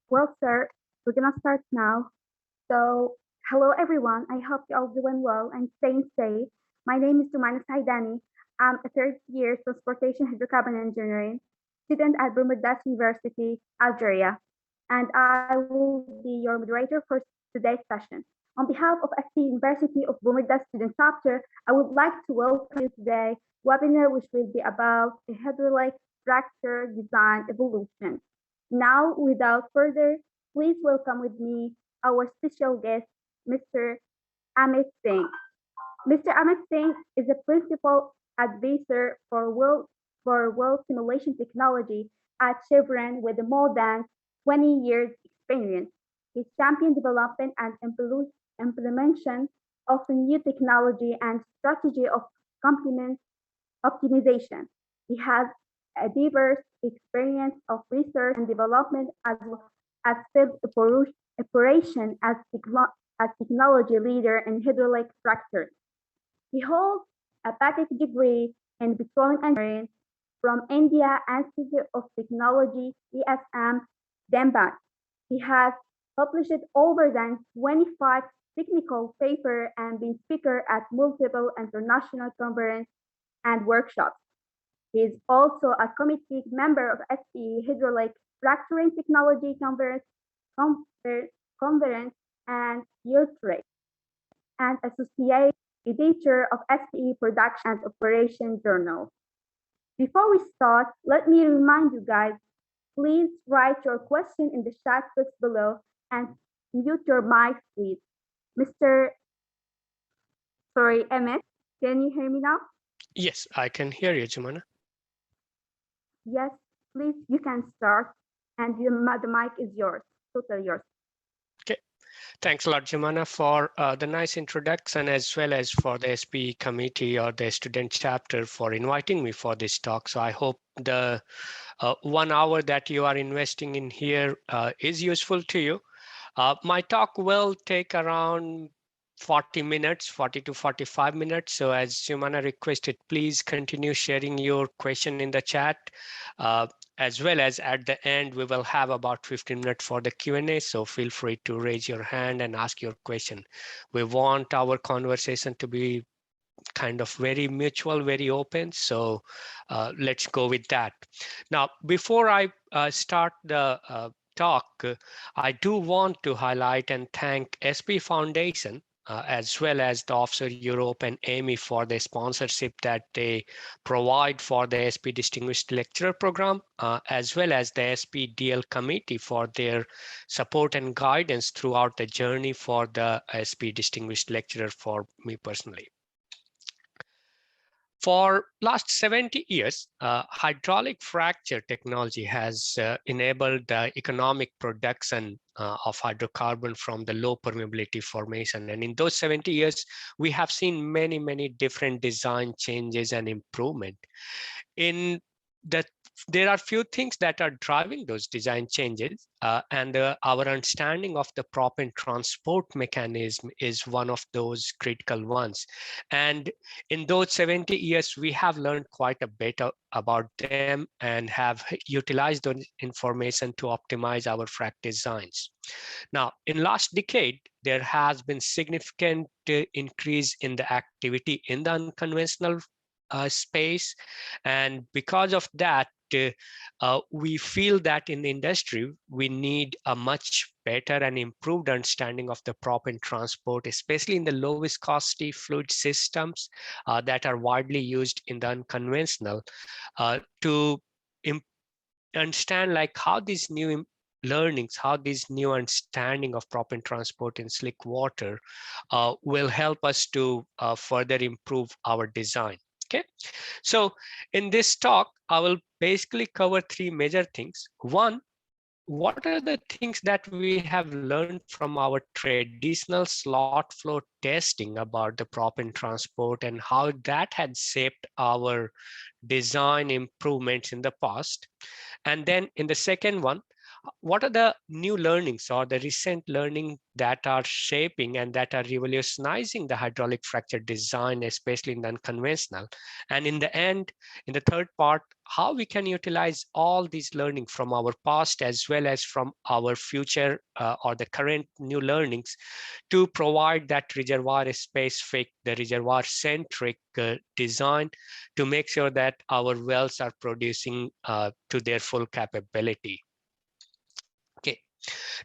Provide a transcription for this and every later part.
Well, sir, we're gonna start now. So, hello everyone. I hope you're all doing well and staying safe. My name is Jumana Saidani. I'm a third year transportation hydrocarbon engineering student at Bermudas University, Algeria, and I will be your moderator for today's session. On behalf of ST University of Bermuda Student Chapter, I would like to welcome you today webinar which will be about a hydraulic fracture design evolution. Now, without further, please welcome with me our special guest, Mr. Amit Singh. Mr. Amit Singh is a principal advisor for well simulation technology at Chevron with more than 20 years experience. He championed development and implementation of new technology and strategy of complement optimization. He has a diverse experience of research and development as well as field operation as technology leader in hydraulic fractures. He holds a bachelor's degree in petroleum engineering from India Institute of Technology, ESM, Denmark. He has published over than 25 technical papers and been speaker at multiple international conferences and workshops. He is also a committee member of SPE Hydraulic Fracturing Technology Conference and Youth and associate editor of SPE Production and Operation Journal. Before we start, let me remind you guys, please write your question in the chat box below and mute your mic, please. Amit, can you hear me now? Yes, I can hear you, Jumana. Yes, please, you can start, and the mic is yours, totally yours. Okay, thanks a lot, Jumana, for the nice introduction, as well as for the SPE committee or the student chapter for inviting me for this talk. So I hope the 1 hour that you are investing in here is useful to you. My talk will take around 40 minutes, 40 to 45 minutes. So as Jumana requested, please continue sharing your question in the chat. As well as at the end, we will have about 15 minutes for the Q&A. So feel free to raise your hand and ask your question. We want our conversation to be kind of very mutual, very open. So let's go with that. Now, before I start the talk, I do want to highlight and thank SP Foundation as well as the Officer Europe and AMI for the sponsorship that they provide for the SP Distinguished Lecturer Program, as well as the SP DL Committee for their support and guidance throughout the journey for the SP Distinguished Lecturer for me personally. For last 70 years, hydraulic fracture technology has enabled the economic production of hydrocarbon from the low permeability formation. And in those 70 years, we have seen many, many different design changes and improvement. In the There are few things that are driving those design changes, and our understanding of the proppant transport mechanism is one of those critical ones. And in those 70 years, we have learned quite a bit about them and have utilized those information to optimize our frac designs. Now, in last decade, there has been significant increase in the activity in the unconventional space. And because of that, we feel that in the industry, we need a much better and improved understanding of the proppant transport, especially in the low viscosity fluid systems that are widely used in the unconventional, to understand like how these new learnings, how this new understanding of proppant transport in slick water will help us to further improve our design. Okay, so in this talk, I will basically cover three major things. One, what are the things that we have learned from our traditional slot flow testing about the proppant transport and how that had shaped our design improvements in the past? And then in the second one, What are the new learnings or the recent learning that are shaping and that are revolutionizing the hydraulic fracture design, especially in the unconventional? And in the end, in the third part, how we can utilize all these learning from our past as well as from our future or the current new learnings to provide that reservoir specific, the reservoir centric design to make sure that our wells are producing to their full capability. Okay.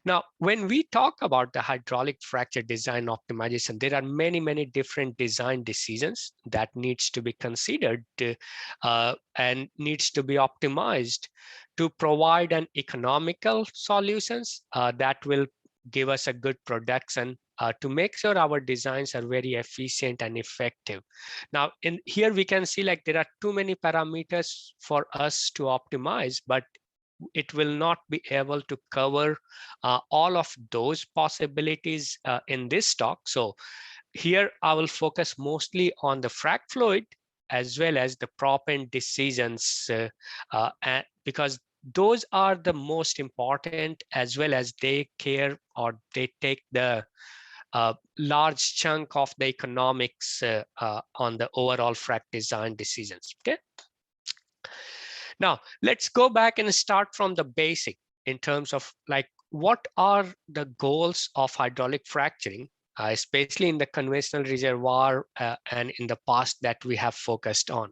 Now, when we talk about the hydraulic fracture design optimization, there are many different design decisions that needs to be considered and needs to be optimized to provide an economical solutions that will give us a good production to make sure our designs are very efficient and effective. Now, in here we can see like there are too many parameters for us to optimize, but it will not be able to cover all of those possibilities in this talk. So here I will focus mostly on the frac fluid as well as the proppant decisions because those are the most important, as well as they care or they take the large chunk of the economics on the overall frac design decisions. Okay. Now, let's go back and start from the basic in terms of like what are the goals of hydraulic fracturing, especially in the conventional reservoir and in the past that we have focused on.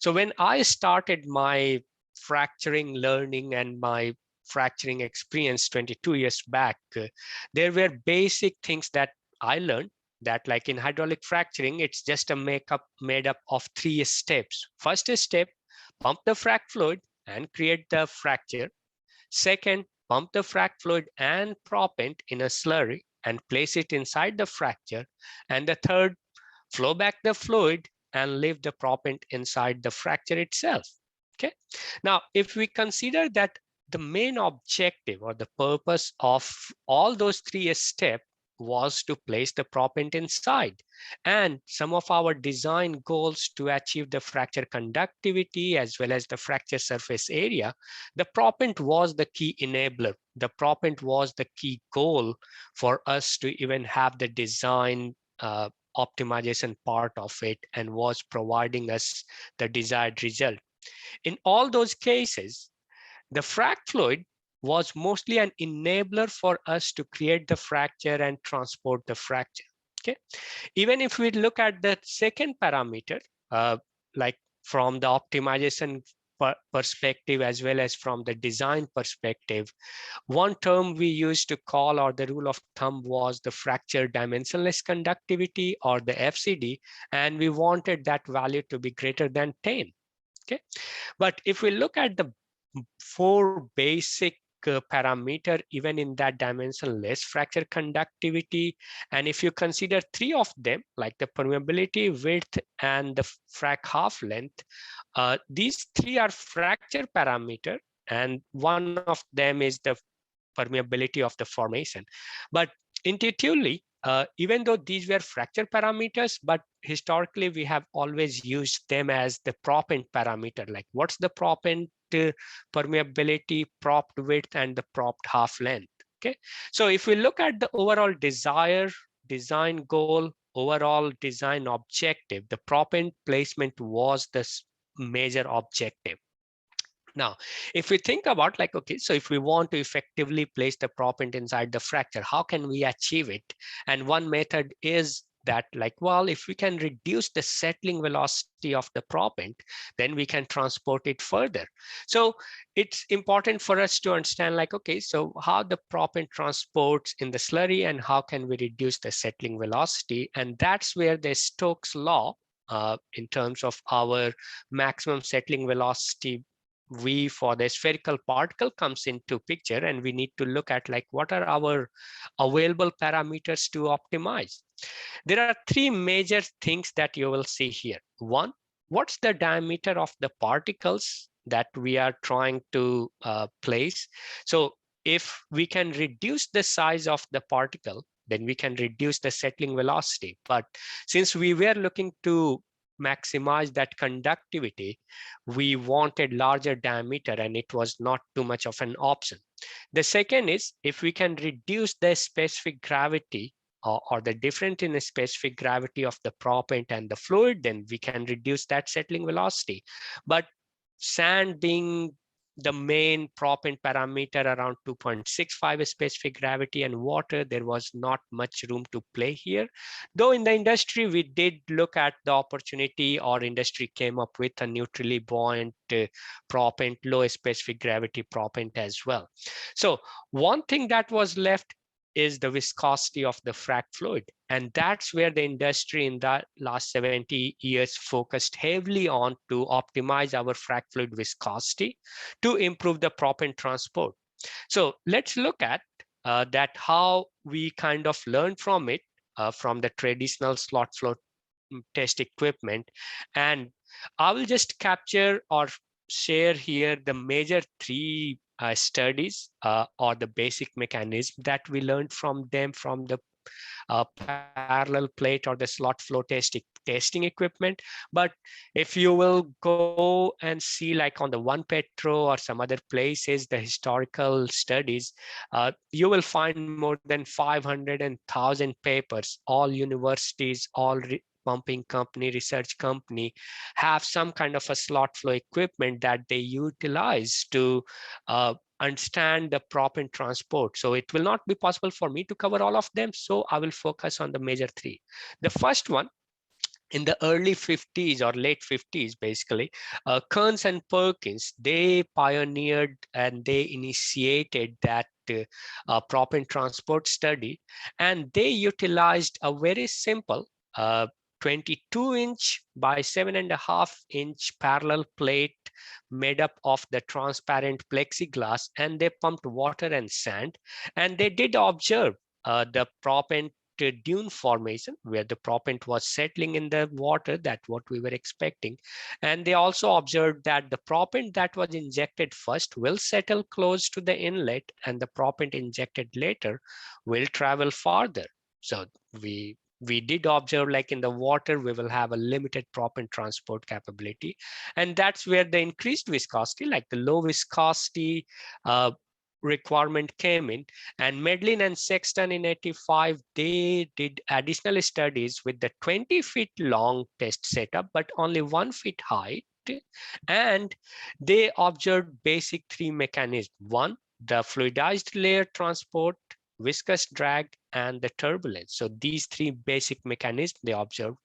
So when I started my fracturing learning and my fracturing experience 22 years back, there were basic things that I learned that like in hydraulic fracturing, it's just a made up of 3 steps. First step, pump the frac fluid and create the fracture. Second, pump the frac fluid and proppant in a slurry and place it inside the fracture. And the third, flow back the fluid and leave the proppant inside the fracture itself. Okay. Now, if we consider that the main objective or the purpose of all those 3 steps was to place the proppant inside, and some of our design goals to achieve the fracture conductivity as well as the fracture surface area, the proppant was the key enabler. The proppant was the key goal for us to even have the design optimization part of it and was providing us the desired result. In all those cases, the frac fluid was mostly an enabler for us to create the fracture and transport the fracture. Okay. Even if we look at the second parameter, like from the optimization perspective as well as from the design perspective, one term we used to call, or the rule of thumb, was the fracture dimensionless conductivity, or the FCD, and we wanted that value to be greater than 10. Okay, but if we look at the 4 basic parameter, even in that dimensionless fracture conductivity, and if you consider 3 of them, like the permeability, width, and the frac half length, these 3 are fracture parameter, and one of them is the permeability of the formation. But intuitively, even though these were fracture parameters, but historically we have always used them as the proppant parameter. Like what's the proppant permeability, propped width, and the propped half length. Okay, so if we look at the overall design goal, overall design objective, the proppant placement was the major objective. Now, if we think about like, okay, so if we want to effectively place the proppant inside the fracture, how can we achieve it? And one method is that like, well, if we can reduce the settling velocity of the proppant, then we can transport it further. So it's important for us to understand like, okay, so how the proppant transports in the slurry and how can we reduce the settling velocity? And that's where the Stokes law in terms of our maximum settling velocity V for the spherical particle comes into picture, and we need to look at like what are our available parameters to optimize. There are 3 major things that you will see here. One, what's the diameter of the particles that we are trying to place? So if we can reduce the size of the particle, then we can reduce the settling velocity. But since we were looking to maximize that conductivity, we wanted larger diameter, and it was not too much of an option. The second is, if we can reduce the specific gravity or the difference in the specific gravity of the proppant and the fluid, then we can reduce that settling velocity. But sand being the main proppant parameter around 2.65 specific gravity, and water, there was not much room to play here. Though in the industry, we did look at the opportunity, or industry came up with a neutrally buoyant proppant, low specific gravity proppant as well. So one thing that was left is the viscosity of the frac fluid. And that's where the industry in the last 70 years focused heavily on to optimize our frac fluid viscosity to improve the proppant transport. So let's look at that, how we kind of learned from it, from the traditional slot flow test equipment. And I will just capture or share here the major three studies or the basic mechanism that we learned from them, from the parallel plate or the slot flow testing equipment. But if you will go and see, like on the One Petro or some other places, the historical studies, you will find more than 500 and 1,000 papers. All universities, all pumping company, research company have some kind of a slot flow equipment that they utilize to understand the proppant transport. So it will not be possible for me to cover all of them. So I will focus on the major three. The first one, in the early 50s or late 50s, basically, Kearns and Perkins, they pioneered and they initiated that proppant transport study. And they utilized a very simple 22-inch by 7.5-inch parallel plate made up of the transparent plexiglass, and they pumped water and sand. And they did observe the proppant dune formation, where the proppant was settling in the water, that what we were expecting. And they also observed that the proppant that was injected first will settle close to the inlet, and the proppant injected later will travel farther. So we did observe, like in the water, we will have a limited proppant transport capability. And that's where the increased viscosity, like the low viscosity requirement came in. And Medlin and Sexton in 85, they did additional studies with the 20 feet long test setup, but only 1 feet height. And they observed basic three mechanisms. One, the fluidized layer transport, viscous drag, and the turbulence. So these three basic mechanisms they observed.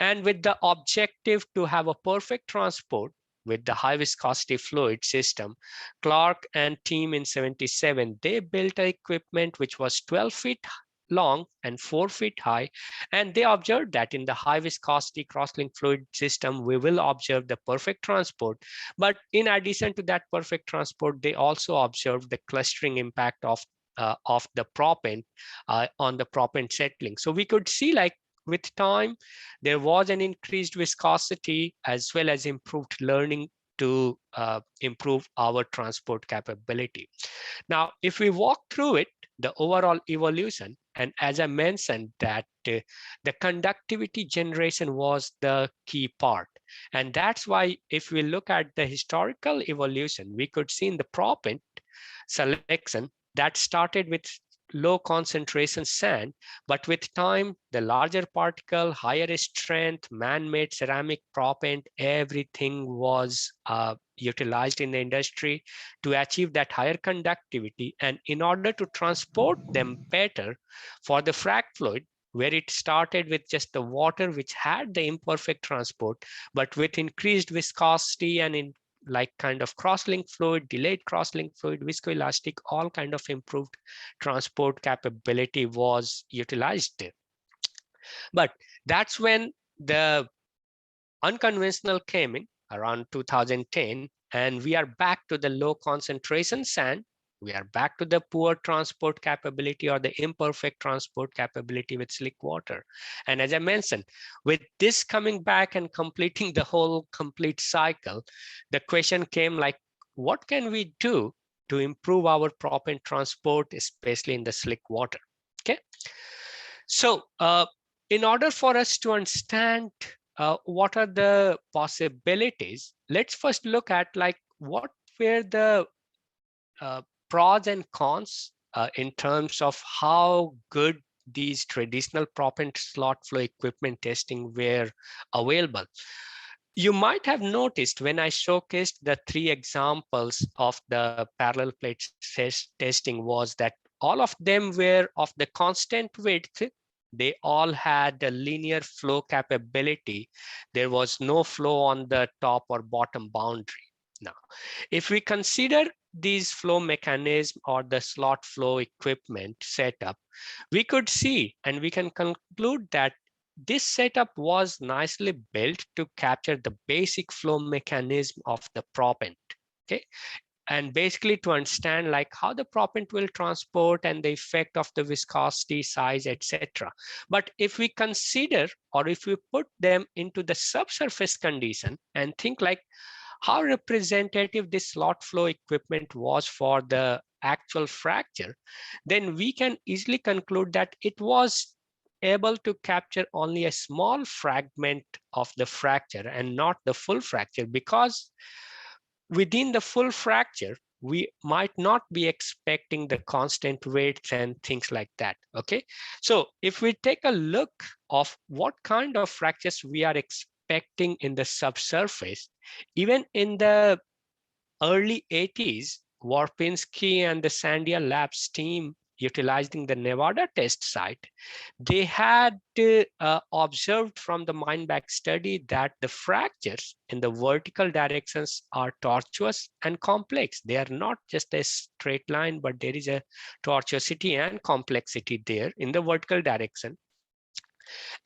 And with the objective to have a perfect transport with the high viscosity fluid system, Clark and team in 77, they built an equipment which was 12 feet long and 4 feet high. And they observed that in the high viscosity crosslink fluid system, we will observe the perfect transport. But in addition to that perfect transport, they also observed the clustering impact of the proppant on the proppant settling. So we could see, like, with time, there was an increased viscosity as well as improved learning to improve our transport capability. Now, if we walk through it, the overall evolution, and as I mentioned that the conductivity generation was the key part. And that's why if we look at the historical evolution, we could see in the proppant selection that started with low concentration sand, but with time, the larger particle, higher strength, man-made ceramic proppant, everything was utilized in the industry to achieve that higher conductivity. And in order to transport them better for the frac fluid, where it started with just the water, which had the imperfect transport, but with increased viscosity and in like kind of crosslink fluid, delayed crosslink fluid, viscoelastic, all kind of improved transport capability was utilized there. But that's when the unconventional came in around 2010, and we are back to the low concentration sand. We are back to the poor transport capability or the imperfect transport capability with slick water. And as I mentioned, with this coming back and completing the whole complete cycle, the question came like, what can we do to improve our proppant transport, especially in the slick water? Okay. So in order for us to understand what are the possibilities? Let's first look at like what were the uh, pros and cons in terms of how good these traditional proppant slot flow equipment testing were available. You might have noticed when I showcased the three examples of the parallel plate testing was that all of them were of the constant width. They all had a linear flow capability. There was no flow on the top or bottom boundary. Now, if we consider these flow mechanism or the slot flow equipment setup, we could see and we can conclude that this setup was nicely built to capture the basic flow mechanism of the proppant. Okay, and basically to understand like how the proppant will transport and the effect of the viscosity, size, etc. But if we consider or if we put them into the subsurface condition and think like how representative this slot flow equipment was for the actual fracture, then we can easily conclude that it was able to capture only a small fragment of the fracture and not the full fracture, because within the full fracture, we might not be expecting the constant weights and things like that. Okay, so if we take a look of what kind of fractures we are expecting in the subsurface, even in the early 80s, Warpinski and the Sandia Labs team, utilizing the Nevada test site, they had observed from the Mindback study that the fractures in the vertical directions are tortuous and complex. They are not just a straight line, but there is a tortuosity and complexity there in the vertical direction,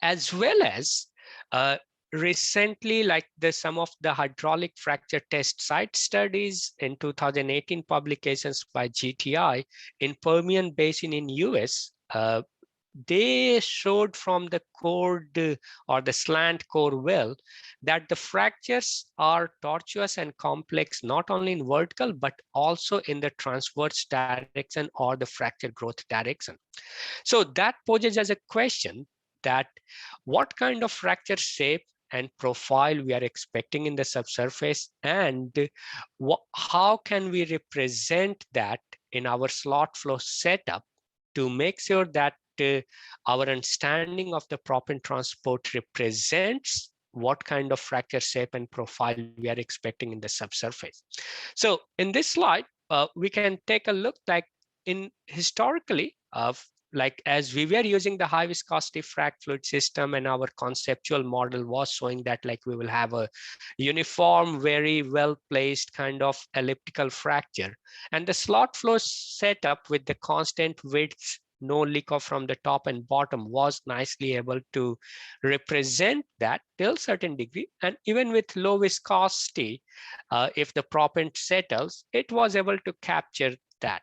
as well as uh, recently, like some of the hydraulic fracture test site studies in 2018 publications by GTI in Permian Basin in US, they showed from the cored or the slant core well that the fractures are tortuous and complex, not only in vertical, but also in the transverse direction or the fracture growth direction. So that poses as a question that what kind of fracture shape and profile we are expecting in the subsurface, and how can we represent that in our slot flow setup to make sure that our understanding of the proppant transport represents what kind of fracture shape and profile we are expecting in the subsurface. So in this slide, we can take a look like in historically of like as we were using the high viscosity frac fluid system, and our conceptual model was showing that like we will have a uniform, very well placed kind of elliptical fracture, and the slot flow setup with the constant width, no leak off from the top and bottom, was nicely able to represent that till certain degree. And even with low viscosity, if the proppant settles, it was able to capture that.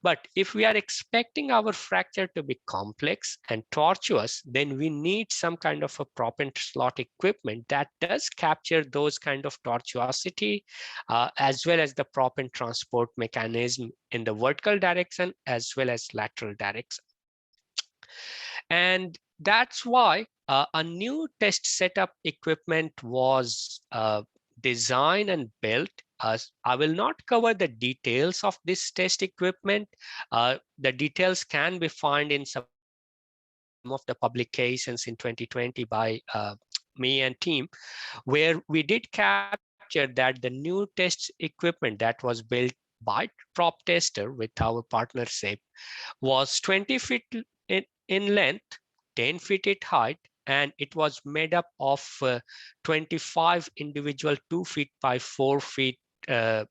But if we are expecting our fracture to be complex and tortuous, then we need some kind of a proppant slot equipment that does capture those kind of tortuosity, as well as the proppant transport mechanism in the vertical direction as well as lateral direction. And that's why a new test setup equipment was designed and built. I will not cover the details of this test equipment. The details can be found in some of the publications in 2020 by me and team, where we did capture that the new test equipment that was built by prop tester with our partnership was 20 feet in length, 10 feet in height, and it was made up of 25 individual 2 feet by 4 feet I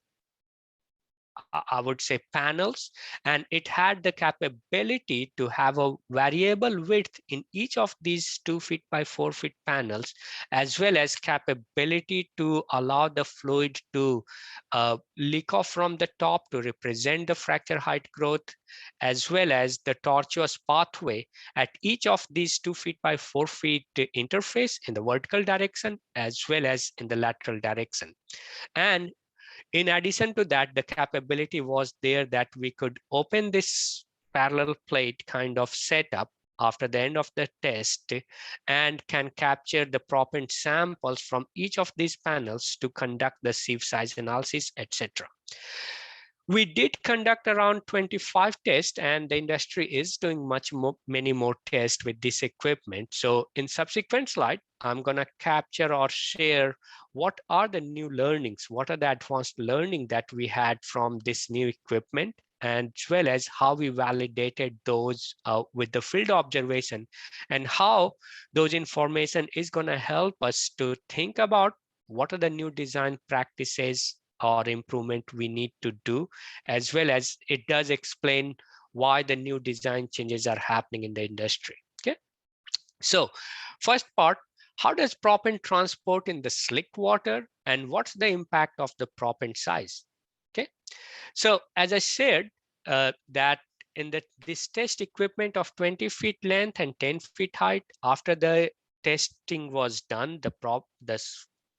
would say panels, and it had the capability to have a variable width in each of these 2 feet by 4 feet panels, as well as capability to allow the fluid to leak off from the top to represent the fracture height growth, as well as the tortuous pathway at each of these 2 feet by 4 feet interface in the vertical direction, as well as in the lateral direction. And in addition to that, the capability was there that we could open this parallel plate kind of setup after the end of the test and can capture the proppant samples from each of these panels to conduct the sieve size analysis, etc. We did conduct around 25 tests, and the industry is doing many more tests with this equipment. So in subsequent slide, I'm going to capture or share what are the new learnings, what are the advanced learning that we had from this new equipment, and as well as how we validated those with the field observation, and how those information is going to help us to think about what are the new design practices or improvement we need to do, as well as it does explain why the new design changes are happening in the industry. Okay, so first part, how does proppant transport in the slick water, and what's the impact of the proppant size? Okay, so as I said, that in this test equipment of 20 feet length and 10 feet height, after the testing was done,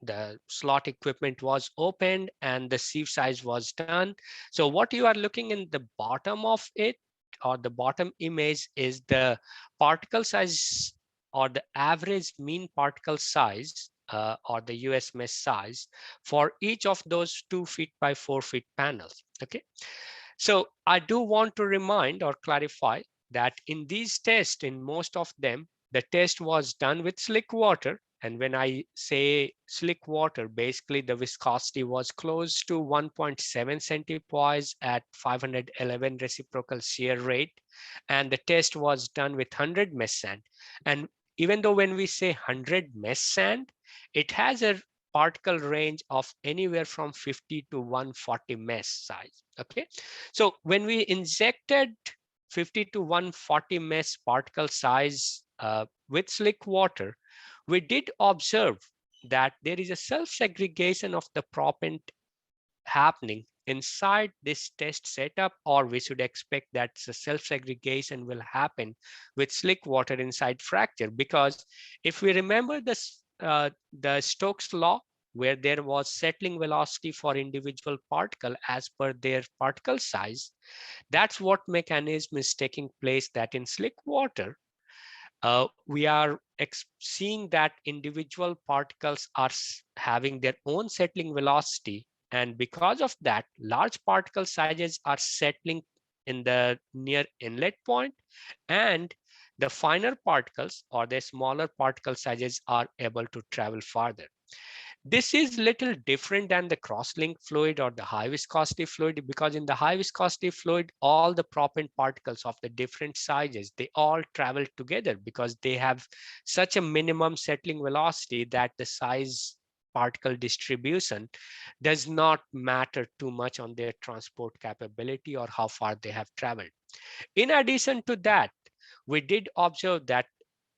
the slot equipment was opened and the sieve size was done. So what you are looking in the bottom of it, or the bottom image, is the particle size or the average mean particle size, or the US mesh size for each of those 2 feet by 4 feet panels. Okay, so I do want to remind or clarify that in these tests, in most of them, the test was done with slick water. And when I say slick water, basically the viscosity was close to 1.7 centipoise at 511 reciprocal shear rate. And the test was done with 100 mesh sand. And even though when we say 100 mesh sand, it has a particle range of anywhere from 50 to 140 mesh size. Okay, so when we injected 50 to 140 mesh particle size with slick water, we did observe that there is a self-segregation of the proppant happening inside this test setup, or we should expect that the self-segregation will happen with slick water inside fracture. Because if we remember this, the Stokes law, where there was settling velocity for individual particle as per their particle size, that's what mechanism is taking place, that in slick water, we are seeing that individual particles are having their own settling velocity. And because of that, large particle sizes are settling in the near inlet point, and the finer particles or the smaller particle sizes are able to travel farther. This is little different than the cross-link fluid or the high viscosity fluid, because in the high viscosity fluid, all the proppant particles of the different sizes, they all travel together because they have such a minimum settling velocity that the size particle distribution does not matter too much on their transport capability or how far they have traveled. In addition to that, we did observe that,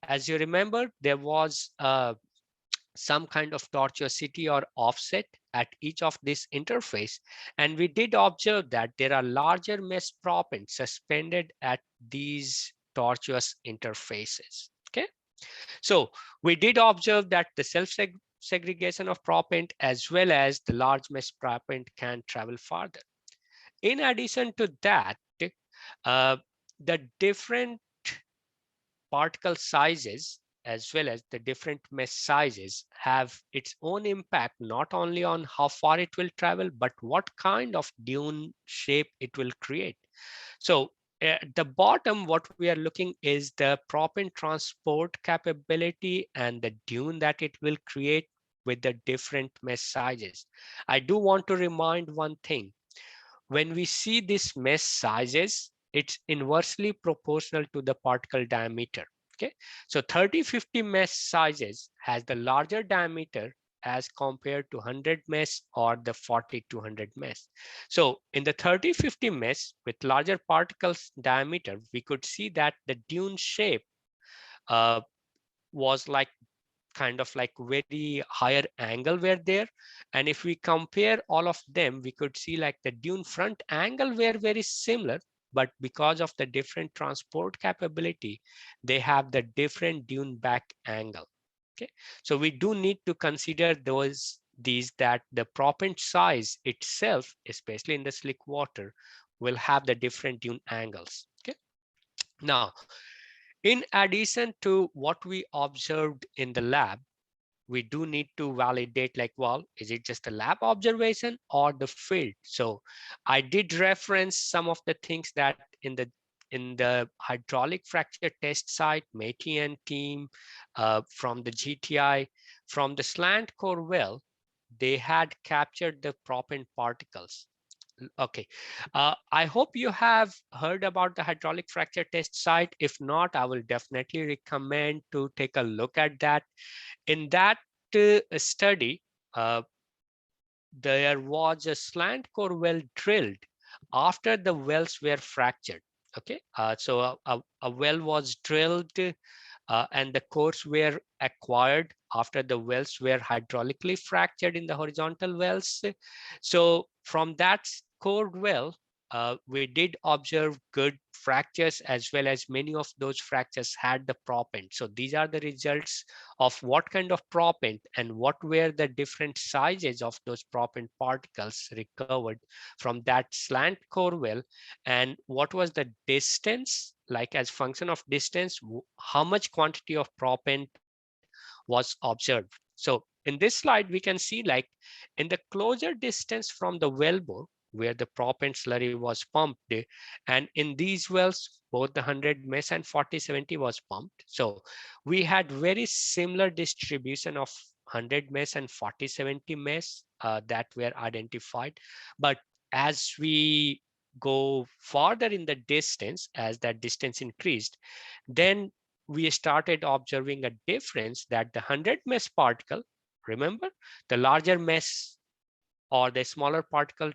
as you remember, there was some kind of tortuosity or offset at each of this interface. And we did observe that there are larger mesh proppants suspended at these tortuous interfaces. Okay, so we did observe that the self-segregation of proppant as well as the large mesh proppant can travel farther. In addition to that, uh, the different particle sizes as well as the different mesh sizes have its own impact, not only on how far it will travel, but what kind of dune shape it will create. So at the bottom, what we are looking is the proppant transport capability and the dune that it will create with the different mesh sizes. I do want to remind one thing. When we see these mesh sizes, it's inversely proportional to the particle diameter. Okay, so 30-50 mesh sizes has the larger diameter as compared to 100 mesh or the 40-100 mesh. So in the 30-50 mesh with larger particles diameter, we could see that the dune shape uh, was like kind of like very higher angle were there. And if we compare all of them, we could see like the dune front angle were very similar, but because of the different transport capability, they have the different dune back angle. Okay, so we do need to consider these that the proppant size itself, especially in the slick water, will have the different dune angles. Okay, now In addition to what we observed in the lab, we do need to validate like, well, is it just a lab observation or the field? So I did reference some of the things that in the hydraulic fracture test site, Matey and team from the GTI, from the slant core well, they had captured the proppant particles. Okay, I hope you have heard about the hydraulic fracture test site. If not, I will definitely recommend to take a look at that. In that study, uh, there was a slant core well drilled after the wells were fractured. Okay, so a well was drilled and the cores were acquired after the wells were hydraulically fractured in the horizontal wells. So from that core well, we did observe good fractures, as well as many of those fractures had the proppant. So these are the results of what kind of proppant and what were the different sizes of those proppant particles recovered from that slant core well, and what was the distance, like as function of distance, how much quantity of proppant was observed. So in this slide, we can see like in the closer distance from the wellbore where the proppant slurry was pumped, and in these wells, both the 100 mesh and 4070 was pumped. So we had very similar distribution of 100 mesh and 4070 mesh that were identified. But as we go farther in the distance, as that distance increased, then we started observing a difference that the 100 mesh particle, remember, the larger mesh or the smaller particle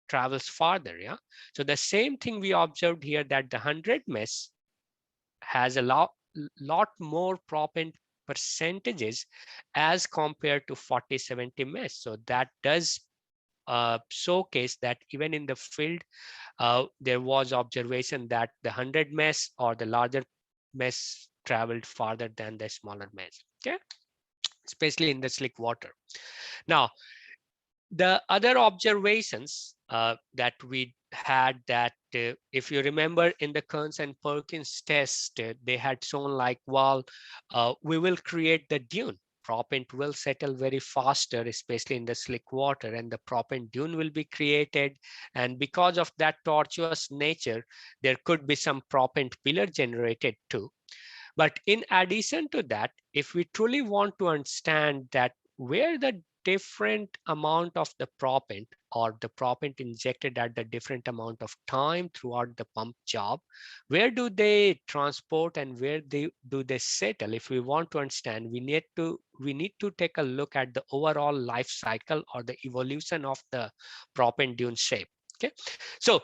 travels farther. Yeah. So the same thing we observed here, that the 100 mesh has a lot more proppant percentages as compared to 4070 mesh. So that does showcase that even in the field, there was observation that the 100 mesh or the larger mesh traveled farther than the smaller mesh. Okay, especially in the slick water. Now, the other observations that we had, that if you remember in the Kearns and Perkins test, they had shown like, well, we will create the dune. Proppant will settle very faster, especially in the slick water, and the proppant dune will be created. And because of that tortuous nature, there could be some proppant pillar generated too. But in addition to that, if we truly want to understand that where the different amount of the proppant or the proppant injected at the different amount of time throughout the pump job, where do they transport and where do they settle? If we want to understand, we need to take a look at the overall life cycle or the evolution of the proppant dune shape. Okay, so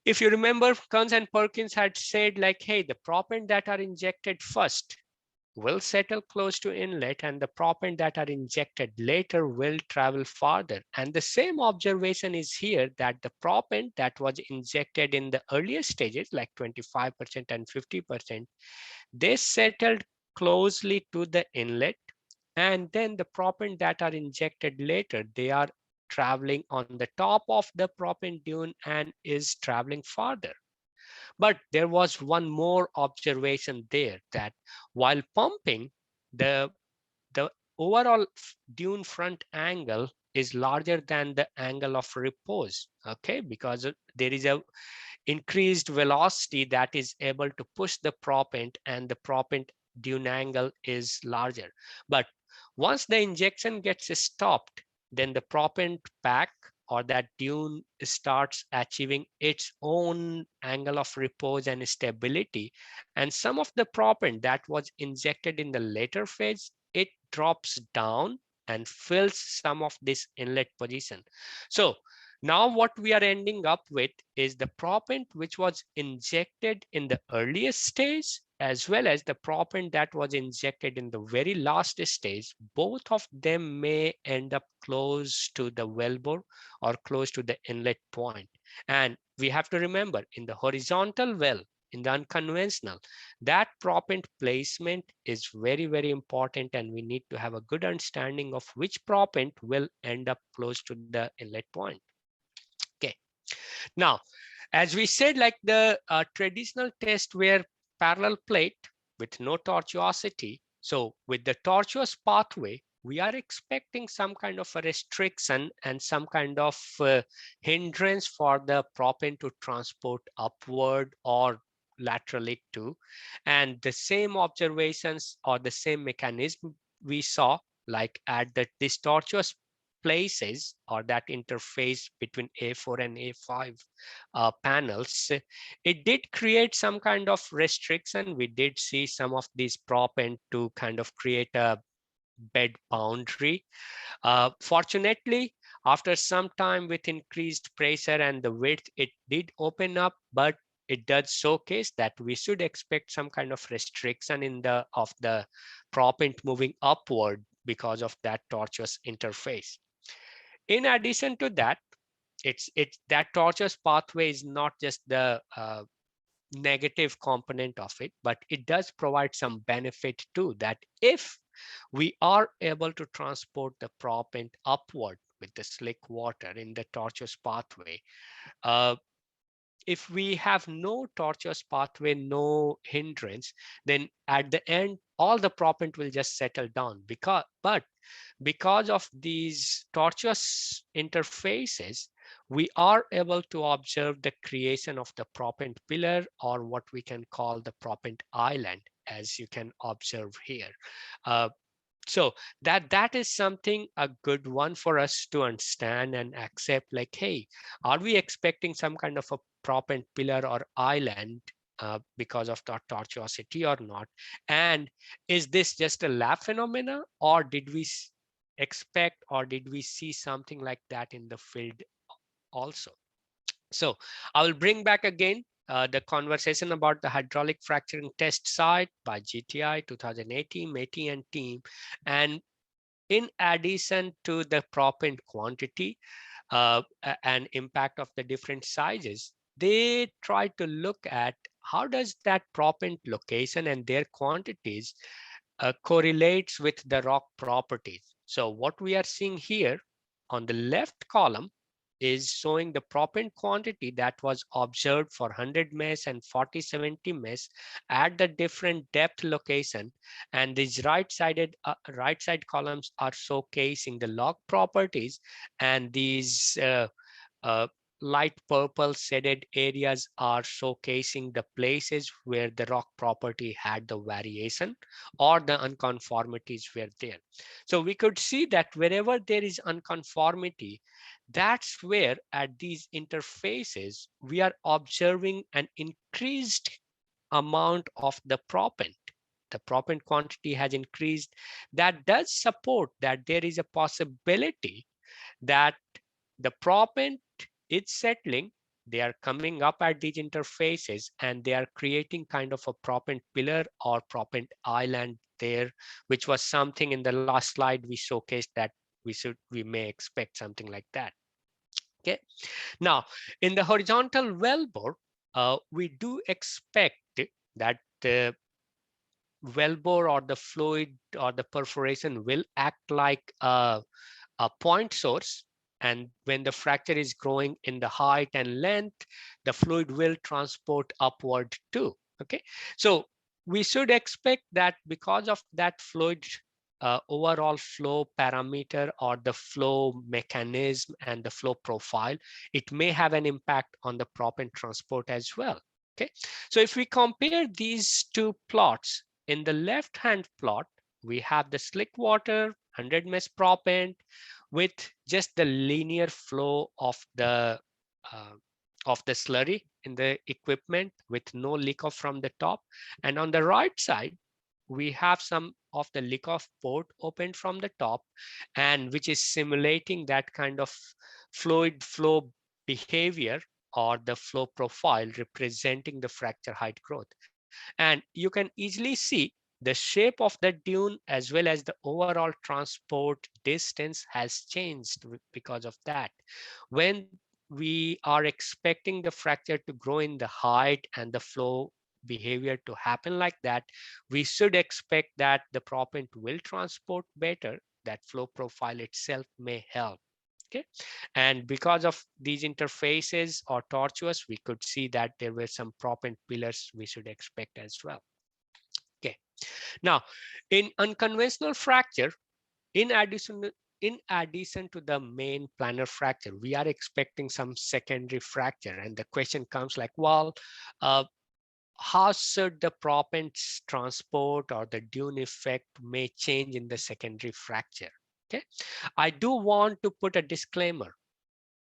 if you remember, Kearns and Perkins had said like, hey, the proppant that are injected first will settle close to inlet, and the proppant that are injected later will travel farther. And the same observation is here, that the proppant that was injected in the earlier stages, like 25% and 50%, they settled closely to the inlet. And then the proppant that are injected later, they are traveling on the top of the proppant dune and is traveling farther. But there was one more observation there, that while pumping, the the overall dune front angle is larger than the angle of repose. Okay, because there is a increased velocity that is able to push the proppant, and the proppant dune angle is larger. But once the injection gets stopped, then the proppant pack or that dune starts achieving its own angle of repose and stability. And some of the proppant that was injected in the later phase, it drops down and fills some of this inlet position. So now what we are ending up with is the proppant which was injected in the earliest stage, as well as the proppant that was injected in the very last stage. Both of them may end up close to the wellbore or close to the inlet point. And we have to remember, in the horizontal well, in the unconventional, that proppant placement is very, very important, and we need to have a good understanding of which proppant will end up close to the inlet point. Okay. Now, as we said, like the traditional tests were parallel plate with no tortuosity. So with the tortuous pathway, we are expecting some kind of a restriction and some kind of hindrance for the proppant to transport upward or laterally too. And the same observations or the same mechanism we saw, like at these tortuous places or that interface between A4 and A5 panels, it did create some kind of restriction. We did see some of these proppant to kind of create a bed boundary. Fortunately, after some time with increased pressure and the width, it did open up, but it does showcase that we should expect some kind of restriction in the proppant moving upward because of that tortuous interface. In addition to that, it's that tortuous pathway is not just the negative component of it, but it does provide some benefit too, that if we are able to transport the proppant upward with the slick water in the tortuous pathway, uh, if we have no tortuous pathway, no hindrance, then at the end, all the proppant will just settle down. Because of these tortuous interfaces, we are able to observe the creation of the proppant pillar, or what we can call the proppant island, as you can observe here. Uh, so that is something a good one for us to understand and accept, like, hey, are we expecting some kind of a proppant pillar or island because of the tortuosity or not? And is this just a lab phenomena, or did we expect, or did we see something like that in the field also? So I will bring back again the conversation about the hydraulic fracturing test site by GTI 2018, Matey and team. And in addition to the proppant quantity and impact of the different sizes, they try to look at how does that proppant location and their quantities correlates with the rock properties. So what we are seeing here on the left column is showing the proppant quantity that was observed for 100 mesh and 4070 mesh at the different depth location, and these right side columns are showcasing the log properties, and these uh, light purple shaded areas are showcasing the places where the rock property had the variation or the unconformities were there. So we could see that wherever there is unconformity, that's where at these interfaces, we are observing an increased amount of the proppant. The proppant quantity has increased. That does support that there is a possibility that the proppant is settling, they are coming up at these interfaces, and they are creating kind of a proppant pillar or proppant island there, which was something in the last slide we showcased that we may expect something like that. Okay. Now, in the horizontal wellbore, we do expect that the wellbore or the fluid or the perforation will act like a point source. And when the fracture is growing in the height and length, the fluid will transport upward too. Okay, so we should expect that because of that fluid overall flow parameter or the flow mechanism and the flow profile, it may have an impact on the proppant transport as well. Okay, so if we compare these two plots, in the left hand plot, we have the slick water 100 mesh proppant with just the linear flow uh, of the slurry in the equipment with no leak off from the top. And on the right side, we have some of the leak off port opened from the top, and which is simulating that kind of fluid flow behavior or the flow profile representing the fracture height growth. And you can easily see the shape of the dune as well as the overall transport distance has changed because of that. When we are expecting the fracture to grow in the height and the flow behavior to happen like that, we should expect that the proppant will transport better. That flow profile itself may help. Okay, and because of these interfaces or tortuous, we could see that there were some proppant pillars we should expect as well. Okay, now in unconventional fracture, in addition in addition to the main planar fracture, we are expecting some secondary fracture, and the question comes like, well, how should the proppants transport or the dune effect may change in the secondary fracture? Okay, I do want to put a disclaimer.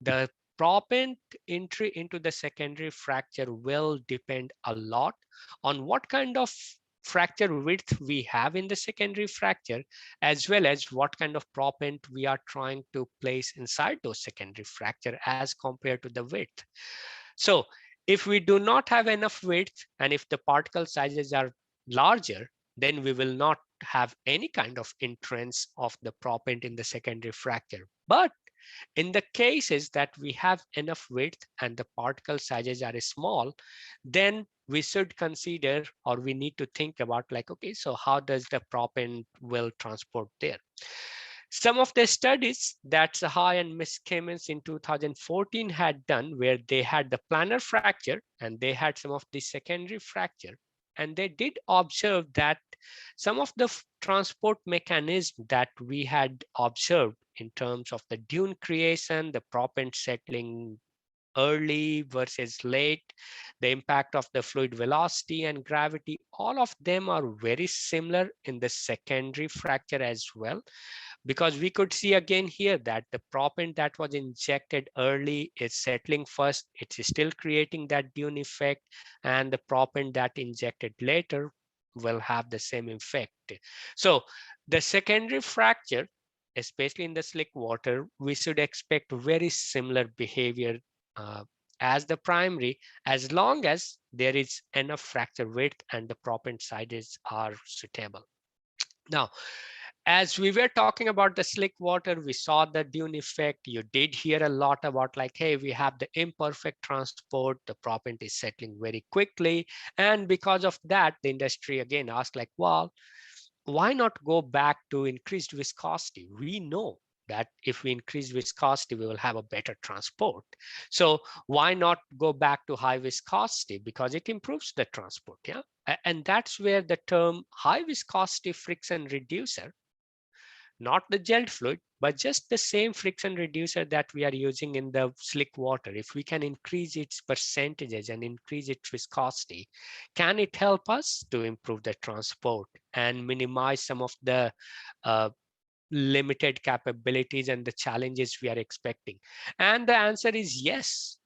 The proppant entry into the secondary fracture will depend a lot on what kind of fracture width we have in the secondary fracture, as well as what kind of proppant we are trying to place inside those secondary fracture as compared to the width. So if we do not have enough width and if the particle sizes are larger, then we will not have any kind of entrance of the proppant in the secondary fracture. But in the cases that we have enough width and the particle sizes are small, then we should consider, or we need to think about like, okay, so how does the proppant will transport there? Some of the studies that Sahai and Miss Clemens in 2014 had done, where they had the planar fracture and they had some of the secondary fracture, and they did observe that some of the transport mechanism that we had observed in terms of the dune creation, the proppant settling early versus late, the impact of the fluid velocity and gravity, all of them are very similar in the secondary fracture as well, because we could see again here that the proppant that was injected early is settling first, it's still creating that dune effect, and the proppant that injected later will have the same effect. So the secondary fracture, especially in the slick water, we should expect very similar behavior uh, as the primary, as long as there is enough fracture width and the proppant sizes are suitable. Now, as we were talking about the slick water, we saw the dune effect. You did hear a lot about like, hey, we have the imperfect transport, the proppant is settling very quickly. And because of that, the industry again asked like, well, why not go back to increased viscosity? We know that if we increase viscosity, we will have a better transport. So why not go back to high viscosity? Because it improves the transport, yeah? And that's where the term high viscosity friction reducer, not the gel fluid, but just the same friction reducer that we are using in the slick water. If we can increase its percentages and increase its viscosity, can it help us to improve the transport and minimize some of the uh, limited capabilities and the challenges we are expecting? And the answer is yes.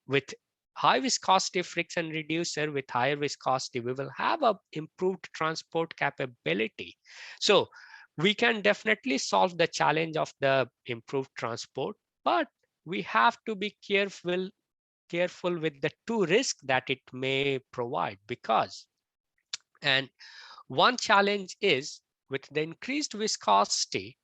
With high viscosity friction reducer, with higher viscosity, we will have a improved transport capability. So we can definitely solve the challenge of the improved transport, but we have to be careful with the two risks that it may provide. Because, and one challenge is, with the increased viscosity,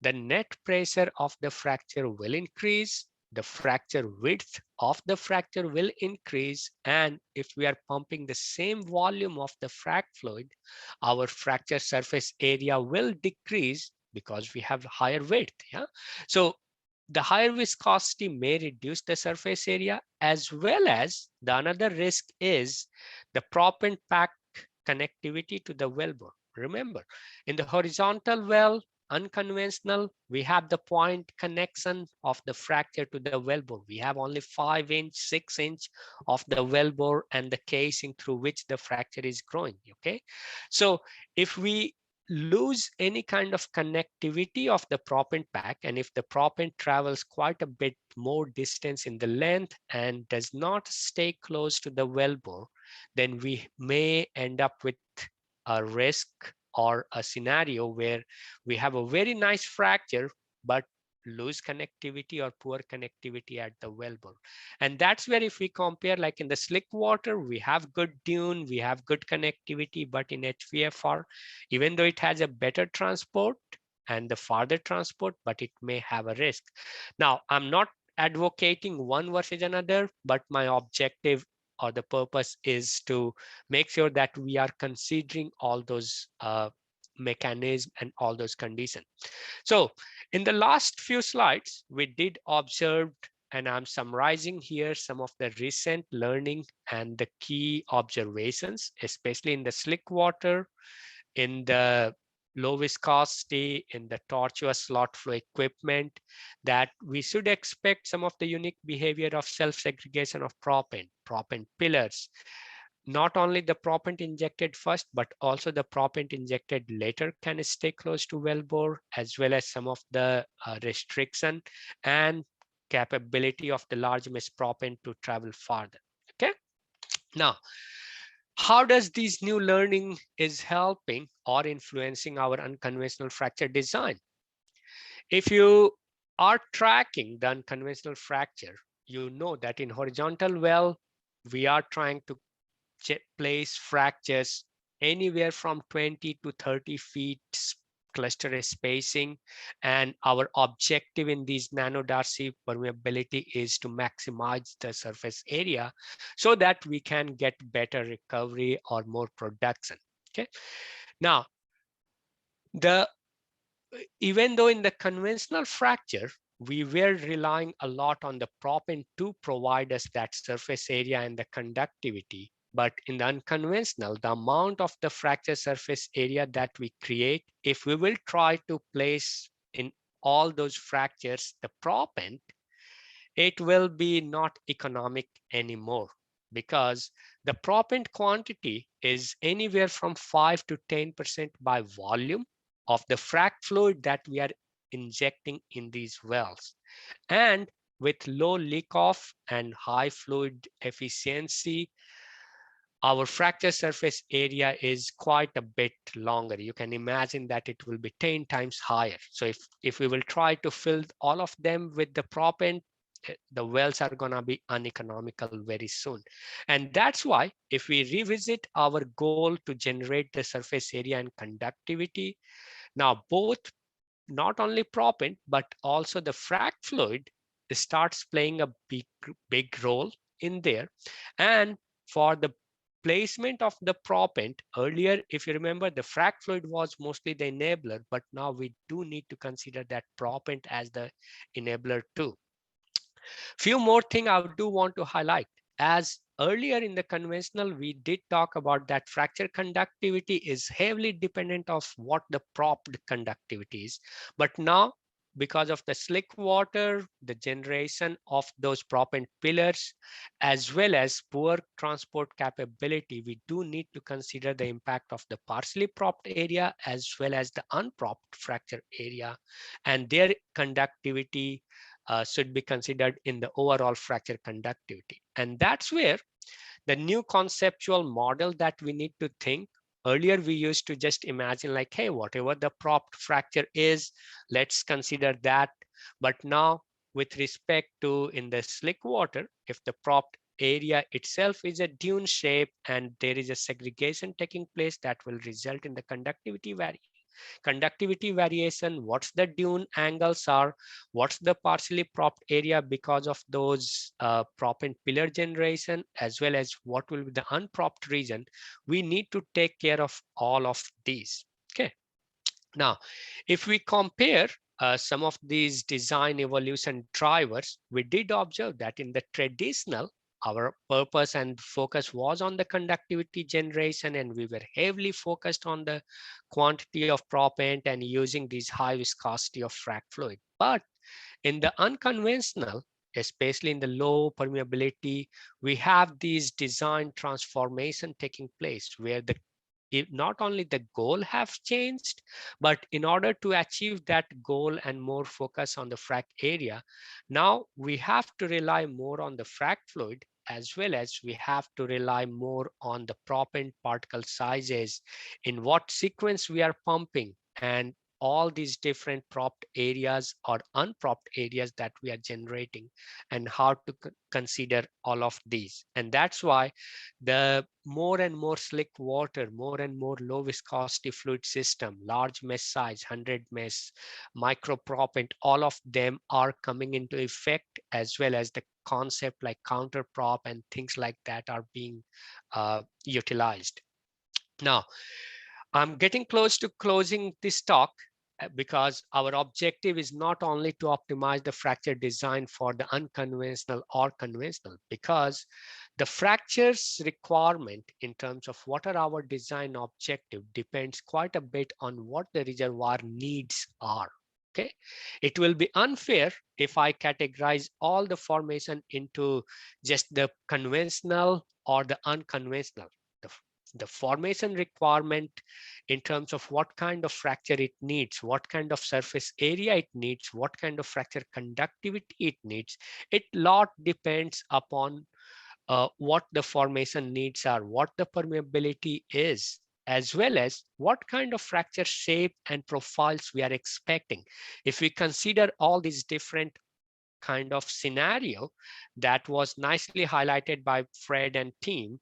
the net pressure of the fracture will increase, the fracture width of the fracture will increase, and if we are pumping the same volume of the frac fluid, our fracture surface area will decrease because we have higher width. Yeah, so the higher viscosity may reduce the surface area, as well as the another risk is the prop and pack connectivity to the wellbore. Remember, in the horizontal well, unconventional, we have the point connection of the fracture to the wellbore. We have only 5-inch, 6-inch of the wellbore and the casing through which the fracture is growing. Okay, so if we lose any kind of connectivity of the proppant pack, and if the proppant travels quite a bit more distance in the length and does not stay close to the wellbore, then we may end up with a risk or a scenario where we have a very nice fracture, but lose connectivity or poor connectivity at the wellbore. And that's where, if we compare, like in the slick water, we have good dune, we have good connectivity, but in HVFR, even though it has a better transport and the farther transport, but it may have a risk. Now, I'm not advocating one versus another, but my objective or the purpose is to make sure that we are considering all those mechanism, and all those conditions. So in the last few slides, we did observe, and I'm summarizing here some of the recent learning and the key observations, especially in the slick water, in the low viscosity, in the tortuous slot flow equipment, that we should expect some of the unique behavior of self-segregation of proppant pillars. Not only the proppant injected first, but also the proppant injected later can stay close to wellbore, as well as some of the restriction and capability of the large mesh proppant to travel farther. Okay. Now, how does this new learning is helping or influencing our unconventional fracture design? If you are tracking the unconventional fracture, you know that in horizontal well, we are trying to place fractures anywhere from 20 to 30 feet cluster spacing. And our objective in these nanodarcy permeability is to maximize the surface area so that we can get better recovery or more production. Okay. Now, the even though in the conventional fracture, we were relying a lot on the proppant to provide us that surface area and the conductivity. But in the unconventional, the amount of the fracture surface area that we create, if we will try to place in all those fractures the proppant, it will be not economic anymore, because the proppant quantity is anywhere from 5 to 10% by volume of the frac fluid that we are injecting in these wells. And with low leak off and high fluid efficiency, our fracture surface area is quite a bit longer. You can imagine that it will be 10 times higher. So if we will try to fill all of them with the proppant, the wells are going to be uneconomical very soon. And that's why if we revisit our goal to generate the surface area and conductivity, now both not only proppant, but also the frac fluid starts playing a big role in there. And for the placement of the proppant, earlier, if you remember, the frac fluid was mostly the enabler, but now we do need to consider that proppant as the enabler too. Few more things I do want to highlight. As earlier in the conventional, we did talk about that fracture conductivity is heavily dependent of what the propped conductivity is. But now, because of the slick water, the generation of those proppant pillars, as well as poor transport capability, we do need to consider the impact of the partially propped area as well as the unpropped fracture area, and their conductivity should be considered in the overall fracture conductivity. And that's where the new conceptual model that we need to think. Earlier, we used to just imagine like, hey, whatever the propped fracture is, let's consider that. But now, with respect to in the slick water, if the propped area itself is a dune shape and there is a segregation taking place, that will result in the conductivity variation, what's the dune angles are, what's the partially propped area because of those proppant pillar generation, as well as what will be the unpropped region. We need to take care of all of these. Okay. Now, if we compare some of these design evolution drivers, we did observe that in the traditional, our purpose and focus was on the conductivity generation, and we were heavily focused on the quantity of proppant and using these high viscosity of frac fluid. But in the unconventional, especially in the low permeability, we have these design transformation taking place where the not only the goal have changed, but in order to achieve that goal and more focus on the frac area, now we have to rely more on the frac fluid, as well as we have to rely more on the proppant particle sizes, in what sequence we are pumping, and all these different propped areas or unpropped areas that we are generating, and how to consider all of these. And that's why the more and more slick water, more and more low viscosity fluid system, large mesh size, 100 mesh, micro proppant, all of them are coming into effect, as well as the concept like counter prop and things like that are being utilized. Now, I'm getting close to closing this talk because our objective is not only to optimize the fracture design for the unconventional or conventional, because the fractures requirement in terms of what are our design objective depends quite a bit on what the reservoir needs are. Okay, it will be unfair if I categorize all the formation into just the conventional or the unconventional. The, the formation requirement in terms of what kind of fracture it needs, what kind of surface area it needs, what kind of fracture conductivity it needs, it lot depends upon what the formation needs are, what the permeability is, as well as what kind of fracture shape and profiles we are expecting. If we consider all these different kind of scenario that was nicely highlighted by Fred and team,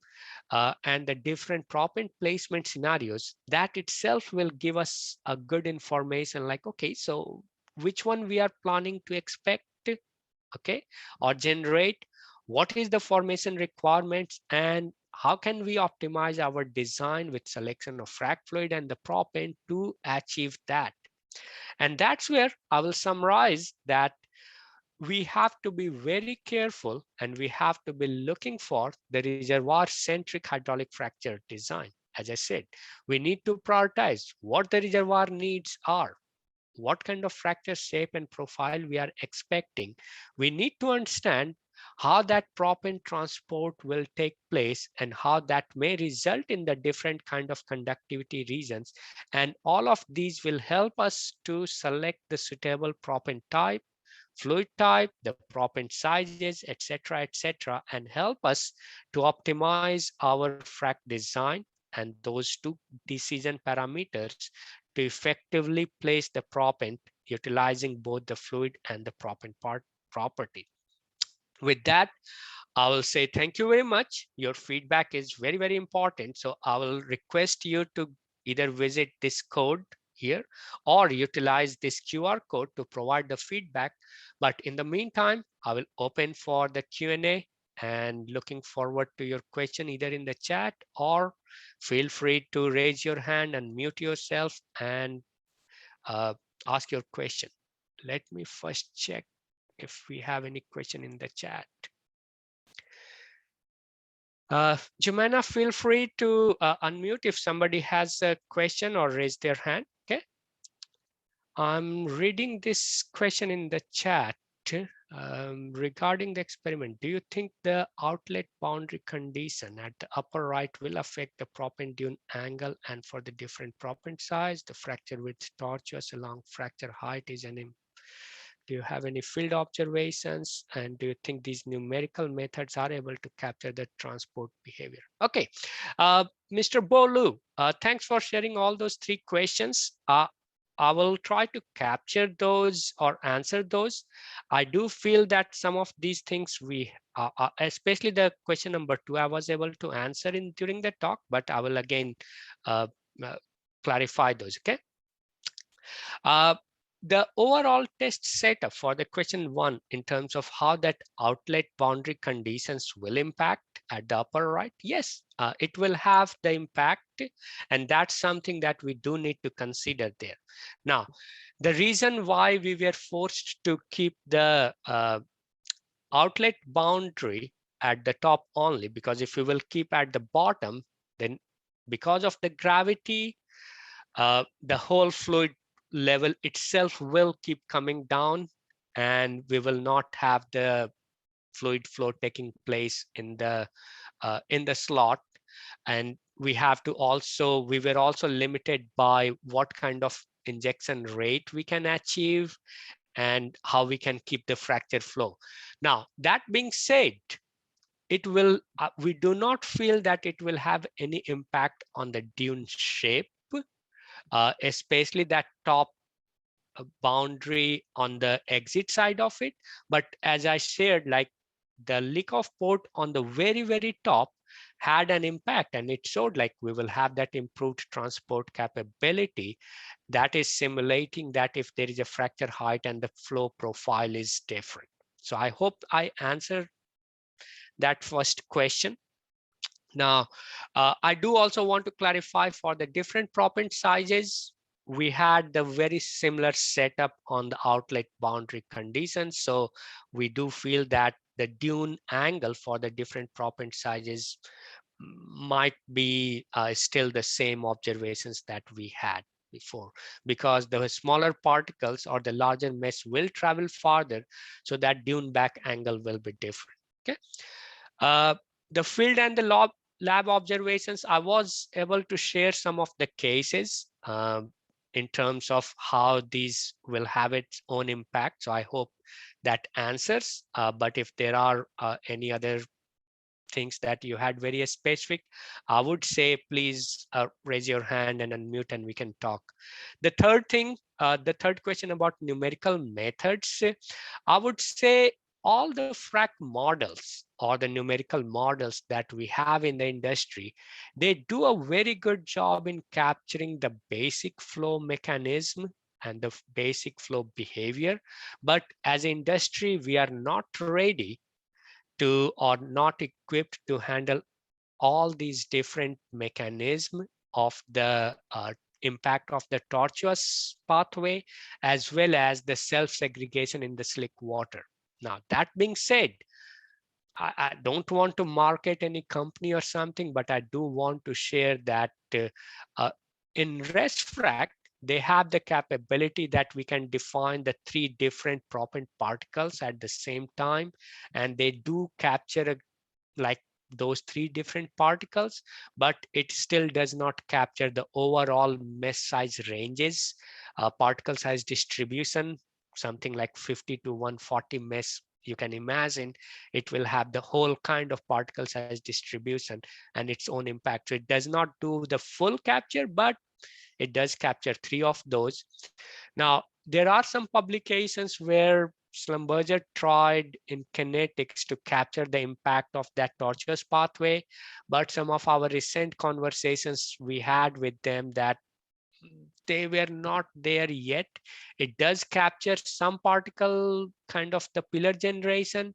and the different proppant placement scenarios, that itself will give us a good information like, okay, so which one we are planning to expect, okay, or generate, what is the formation requirements, and how can we optimize our design with selection of frac fluid and the proppant to achieve that. And that's where I will summarize that we have to be very careful and we have to be looking for the reservoir centric hydraulic fracture design. As I said, we need to prioritize what the reservoir needs are, what kind of fracture shape and profile we are expecting. We need to understand how that proppant transport will take place and how that may result in the different kind of conductivity regions. And all of these will help us to select the suitable proppant type, fluid type, the proppant sizes, etc., and help us to optimize our frac design and those two decision parameters to effectively place the proppant utilizing both the fluid and the proppant part property. With that, I will say thank you very much. Your feedback is very, very important. So I will request you to either visit this code here or utilize this QR code to provide the feedback. But in the meantime, I will open for the Q&A and looking forward to your question either in the chat or feel free to raise your hand and mute yourself and uh, ask your question. Let me first check if we have any question in the chat. Jumana, feel free to unmute if somebody has a question or raise their hand. Okay. I'm reading this question in the chat regarding the experiment. Do you think the outlet boundary condition at the upper right will affect the proppant dune angle, and for the different proppant size, the fracture width tortuous along fracture height is an do you have any field observations? And do you think these numerical methods are able to capture the transport behavior? Okay, Mr. Bolu, thanks for sharing all those three questions. I will try to capture those or answer those. I do feel that some of these things we, especially the question number 2, I was able to answer in during the talk, but I will again uh, clarify those, okay? The overall test setup for the question 1 in terms of how that outlet boundary conditions will impact at the upper right, yes, it will have the impact, and that's something that we do need to consider there. Now, the reason why we were forced to keep the outlet boundary at the top only, because if we will keep at the bottom, then because of the gravity, the whole fluid level itself will keep coming down, and we will not have the fluid flow taking place in the slot. And we have to also, we were also limited by what kind of injection rate we can achieve and how we can keep the fracture flow. Now, that being said, it will, we do not feel that it will have any impact on the dune shape, especially that top boundary on the exit side of it. But as I shared, like the leak of port on the very, very top had an impact, and it showed like we will have that improved transport capability that is simulating that if there is a fracture height and the flow profile is different. So I hope I answered that first question. Now, I do also want to clarify for the different proppant sizes, we had the very similar setup on the outlet boundary conditions. So we do feel that the dune angle for the different proppant sizes might be still the same observations that we had before, because the smaller particles or the larger mesh will travel farther, so that dune back angle will be different. Okay. Uh, the field and the lab observations, I was able to share some of the cases in terms of how these will have its own impact. So I hope that answers. But if there are any other things that you had very specific, I would say please raise your hand and unmute and we can talk. The third thing, the third question about numerical methods, I would say all the frac models or the numerical models that we have in the industry, they do a very good job in capturing the basic flow mechanism and the basic flow behavior. But as an industry, we are not ready to or not equipped to handle all these different mechanisms of the impact of the tortuous pathway, as well as the self-segregation in the slick water. Now, that being said, I don't want to market any company or something, but I do want to share that uh, in ResFrac, they have the capability that we can define the 3 different proppant particles at the same time, and they do capture like those 3 different particles, but it still does not capture the overall mesh size ranges, particle size distribution, something like 50 to 140 mesh. You can imagine it will have the whole kind of particle size distribution and its own impact. So it does not do the full capture, but it does capture 3 of those. Now, there are some publications where Schlumberger tried in kinetics to capture the impact of that tortuous pathway, but some of our recent conversations we had with them that they were not there yet. It does capture some particle kind of the pillar generation,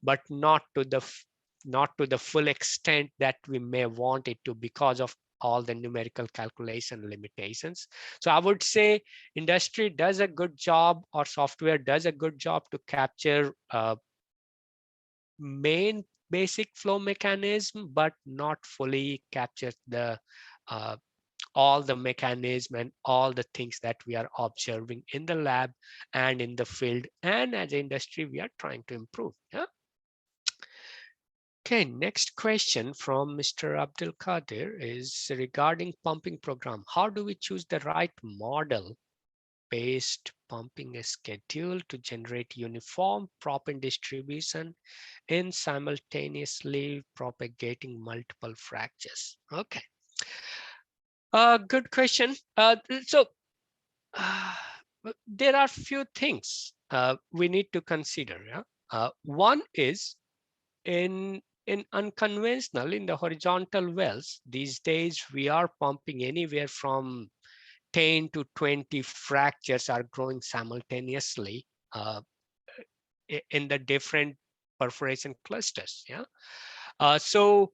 but not to the full extent that we may want it to because of all the numerical calculation limitations. So I would say industry does a good job, or software does a good job to capture main basic flow mechanism, but not fully capture the uh, all the mechanism and all the things that we are observing in the lab and in the field, and as an industry we are trying to improve. Yeah. Okay, next question from Mr. Abdul Qadir is regarding pumping program. How do we choose the right model based pumping schedule to generate uniform proppant distribution in simultaneously propagating multiple fractures? Okay, good question. Uh, there are few things we need to consider. Yeah? One is in unconventional, in the horizontal wells, these days we are pumping anywhere from 10 to 20 fractures are growing simultaneously in the different perforation clusters. Yeah. So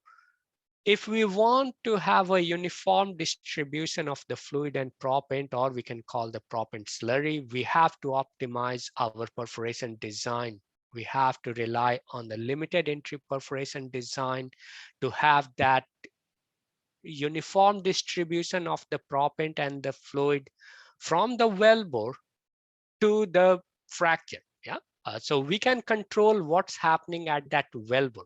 if we want to have a uniform distribution of the fluid and proppant, or we can call the proppant slurry, we have to optimize our perforation design. We have to rely on the limited entry perforation design to have that uniform distribution of the proppant and the fluid from the wellbore to the fracture. Yeah. So we can control what's happening at that wellbore.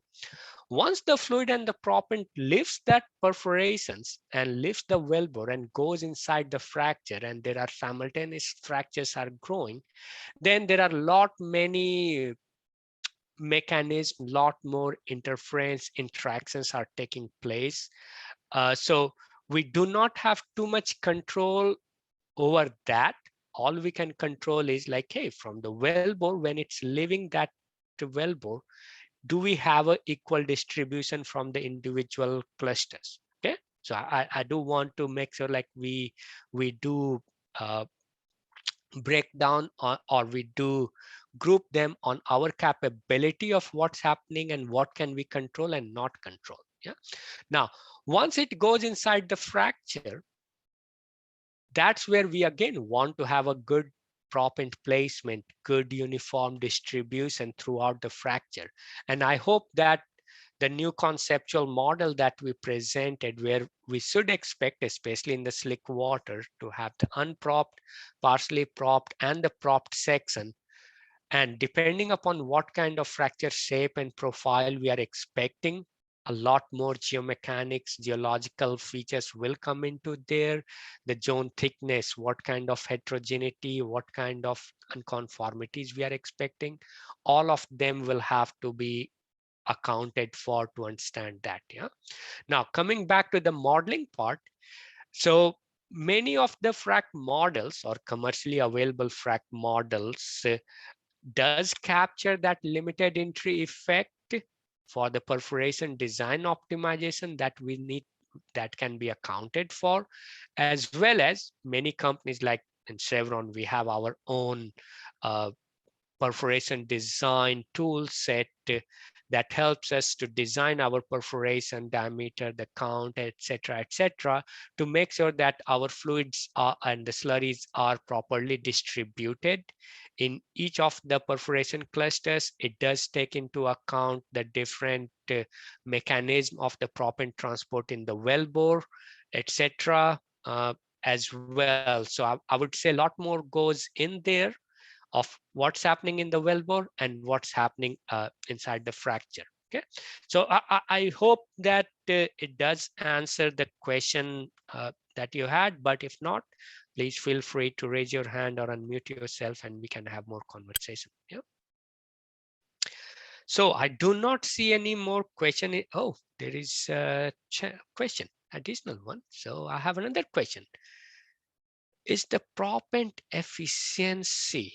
Once the fluid and the proppant lifts that perforations and lifts the wellbore and goes inside the fracture, and there are simultaneous fractures are growing, then there are lot many mechanisms, lot more interference interactions are taking place. So we do not have too much control over that. All we can control is like, hey, from the wellbore, when it's leaving that wellbore, do we have an equal distribution from the individual clusters? Okay, so I do want to make sure like we do break down, or we do group them on our capability of what's happening and what can we control and not control. Yeah. Now, once it goes inside the fracture, that's where we again want to have a good proppant placement, good uniform distribution throughout the fracture. And I hope that the new conceptual model that we presented, where we should expect, especially in the slick water, to have the unpropped, partially propped, and the propped section. And depending upon what kind of fracture shape and profile we are expecting, a lot more geomechanics, geological features will come into there. The zone thickness, what kind of heterogeneity, what kind of unconformities we are expecting, all of them will have to be accounted for to understand that. Yeah. Now, coming back to the modeling part, so many of the frac models or commercially available frac models does capture that limited entry effect for the perforation design optimization that we need, that can be accounted for, as well as many companies like in Chevron, we have our own perforation design tool set that helps us to design our perforation diameter, the count, etc., to make sure that our fluids and the slurries are properly distributed in each of the perforation clusters. It does take into account the different mechanism of the proppant transport in the wellbore, etc., as well. So I would say a lot more goes in there of what's happening in the wellbore and what's happening inside the fracture. Okay, so I hope that it does answer the question that you had, but if not, please feel free to raise your hand or unmute yourself and we can have more conversation. Yeah. So I do not see any more question. Oh, there is a question, additional one. So I have another question. Is the proppant efficiency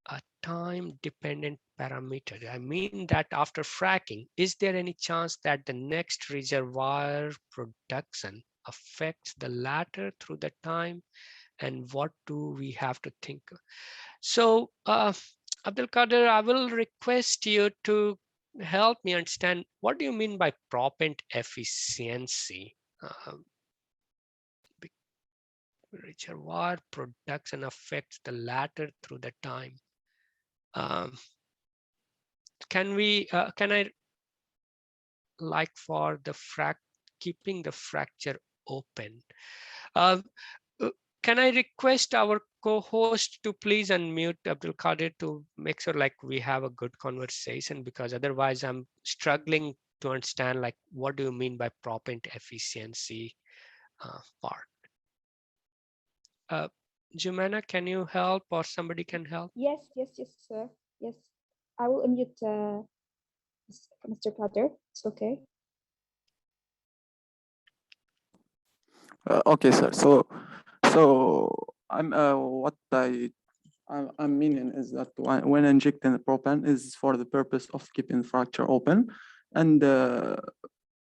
a time-dependent parameter? I mean that after fracking, is there any chance that the next reservoir production affects the latter through the time? And what do we have to think? So, Abdul Qadir, I will request you to help me understand, what do you mean by proppant efficiency? Reservoir production affects the latter through the time. Can I, like for the keeping the fracture open? Uh, can I request our co-host to please unmute Abdul Qadir to make sure like we have a good conversation, because otherwise I'm struggling to understand like what do you mean by proppant efficiency part. Jumana, can you help or somebody can help? Yes, sir. Yes, I will unmute Mr. Carter. It's okay. Okay, sir. So what I'm meaning is that when injecting the propane is for the purpose of keeping fracture open, and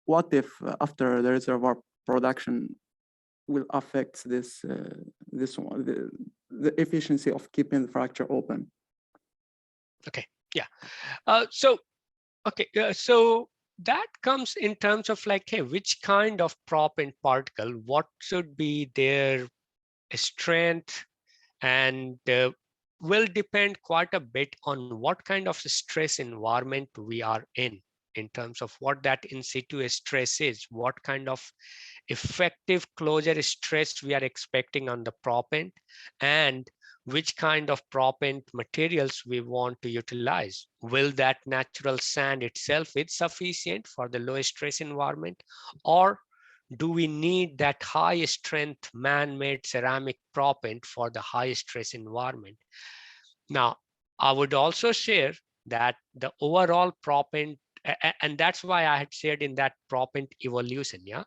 what if after the reservoir production will affect this this one, the efficiency of keeping the fracture open? Okay, yeah. So that comes in terms of like, hey, which kind of proppant particle, what should be their strength, and will depend quite a bit on what kind of stress environment we are in terms of what that in situ stress is, what kind of effective closure stress we are expecting on the proppant, and which kind of proppant materials we want to utilize. Will that natural sand itself is sufficient for the low stress environment, or do we need that high strength man-made ceramic proppant for the high stress environment? Now, I would also share that the overall proppant, and that's why I had shared in that proppant evolution, yeah,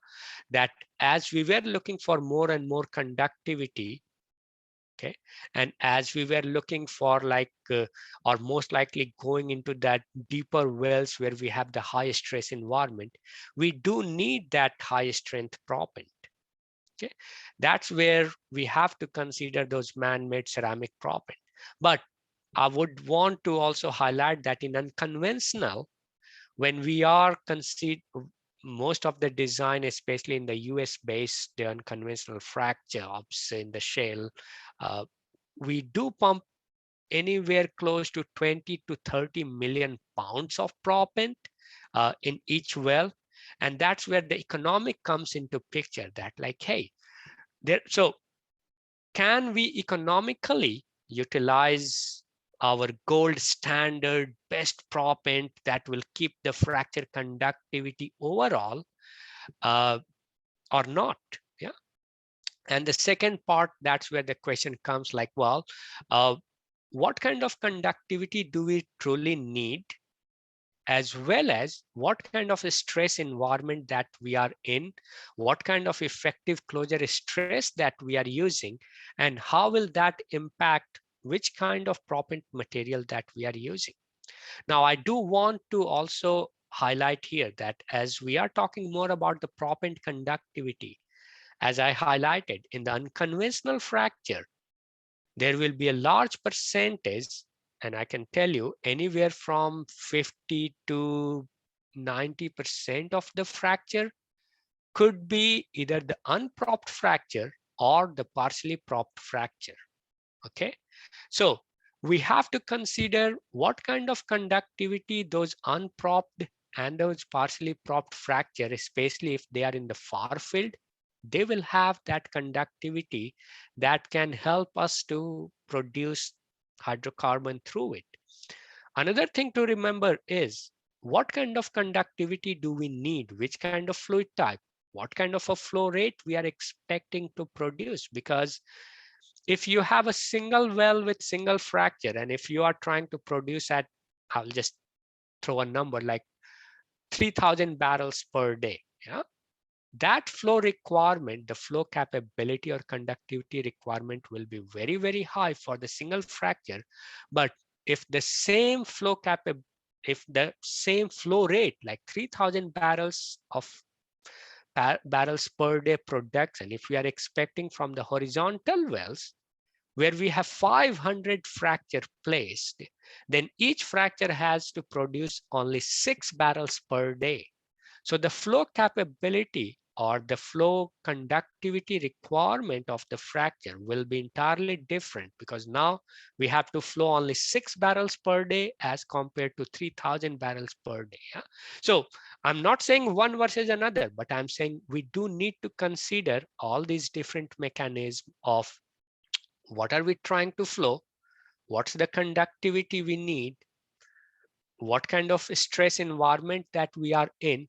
that as we were looking for more and more conductivity, okay, and as we were looking for like, or most likely going into that deeper wells where we have the high stress environment, we do need that high strength proppant. Okay, that's where we have to consider those man-made ceramic proppant. But I would want to also highlight that in unconventional, when we are most of the design, especially in the US-based unconventional frac jobs in the shale, we do pump anywhere close to 20 to 30 million pounds of proppant in each well. And that's where the economic comes into picture, that like, hey, so can we economically utilize our gold standard best proppant that will keep the fracture conductivity overall or not? Yeah. And the second part, that's where the question comes like, well, what kind of conductivity do we truly need, as well as what kind of a stress environment that we are in, what kind of effective closure stress that we are using, and how will that impact which kind of proppant material that we are using. Now, I do want to also highlight here that as we are talking more about the proppant conductivity, as I highlighted in the unconventional fracture, there will be a large percentage, and I can tell you anywhere from 50 to 90% of the fracture could be either the unpropped fracture or the partially propped fracture. Okay, so we have to consider what kind of conductivity those unpropped and those partially propped fracture, especially if they are in the far field, they will have that conductivity that can help us to produce hydrocarbon through it. Another thing to remember is what kind of conductivity do we need, which kind of fluid type, what kind of a flow rate we are expecting to produce. Because if you have a single well with single fracture, and if you are trying to produce at, I'll just throw a number like 3,000 barrels per day, yeah, that flow requirement, the flow capability or conductivity requirement will be very, very high for the single fracture. But if the same flow if the same flow rate, like 3,000 barrels of barrels per day production, if we are expecting from the horizontal wells, where we have 500 fracture placed, then each fracture has to produce only 6 barrels per day. So the flow capability or the flow conductivity requirement of the fracture will be entirely different, because now we have to flow only 6 barrels per day as compared to 3,000 barrels per day. Yeah? So I'm not saying one versus another, but I'm saying we do need to consider all these different mechanisms of what are we trying to flow, what's the conductivity we need, what kind of stress environment that we are in,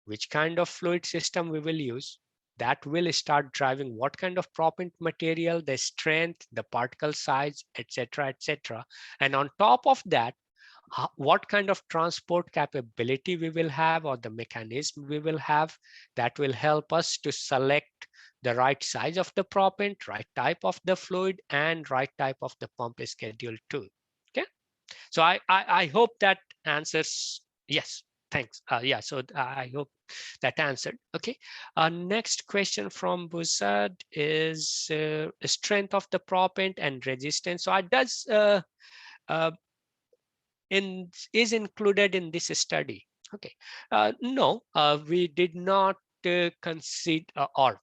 which kind of fluid system we will use. That will start driving what kind of proppant material, the strength, the particle size, etc., etc. And on top of that, what kind of transport capability we will have, or the mechanism we will have, that will help us to select the right size of the proppant, right type of the fluid, and right type of the pump schedule too. Okay, so I hope that answers. Yes, thanks. Yeah, so I hope that answered. Okay, next question from Busad is strength of the proppant and resistance. So it does is included in this study. Okay, no, we did not consider, or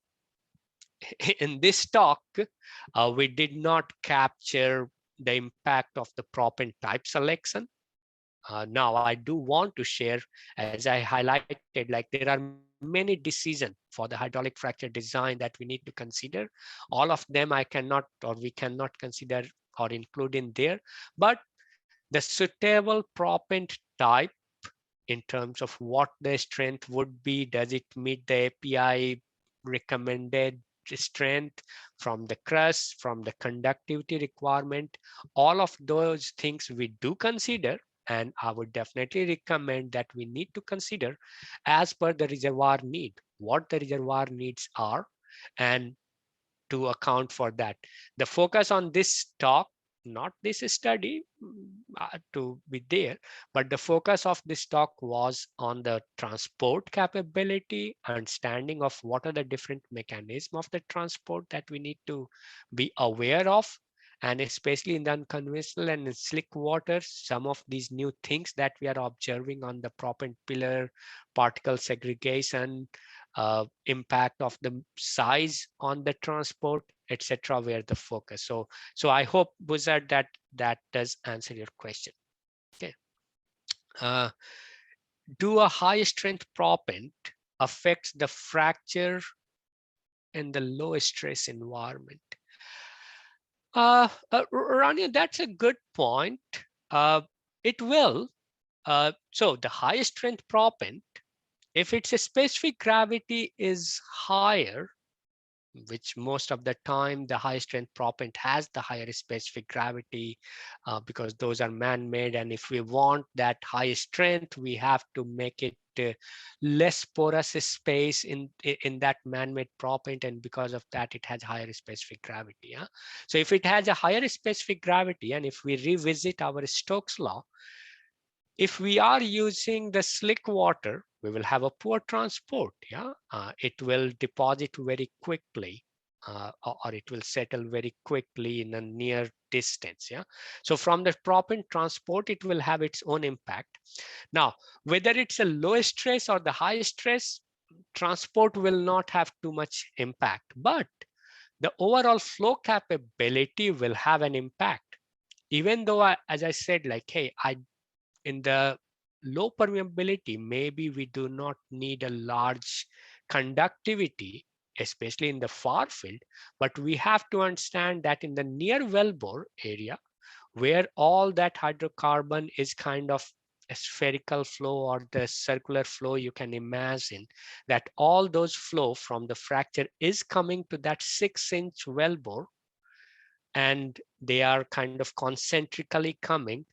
in this talk, we did not capture the impact of the proppant type selection. Now, I do want to share, as I highlighted, like there are many decisions for the hydraulic fracture design that we need to consider. All of them I cannot, or we cannot consider or include in there, but the suitable proppant type in terms of what the strength would be, does it meet the API recommended strength from the crust, from the conductivity requirement, all of those things we do consider. And I would definitely recommend that we need to consider as per the reservoir need, what the reservoir needs are, and to account for that. The focus on this talk, not this study to be there, but the focus of this talk was on the transport capability, understanding of what are the different mechanisms of the transport that we need to be aware of, And especially in the unconventional and in slick water, some of these new things that we are observing on the proppant pillar, particle segregation, impact of the size on the transport, etc., were the focus. So I hope, Buzzard, that does answer your question. Okay. Do a high strength proppant affects the fracture in the low stress environment? Rania, that's a good point. It will. So the high strength proppant, if its specific gravity is higher, which most of the time the high strength proppant has the higher specific gravity because those are man-made, and if we want that high strength, we have to make it less porous space in that man-made proppant, and because of that it has higher specific gravity. Yeah? So if it has a higher specific gravity, and if we revisit our Stokes law, if we are using the slick water, we will have a poor transport. Yeah, it will deposit very quickly, or it will settle very quickly in a near distance. Yeah, so from the proppant transport, it will have its own impact. Now, whether it's a low stress or the high stress, transport will not have too much impact, but the overall flow capability will have an impact. Even though, as I said, like, hey, in the low permeability, maybe we do not need a large conductivity, especially in the far field, but we have to understand that in the near wellbore area, where all that hydrocarbon is kind of a spherical flow or the circular flow, you can imagine that all those flow from the fracture is coming to that 6-inch wellbore, and they are kind of concentrically coming.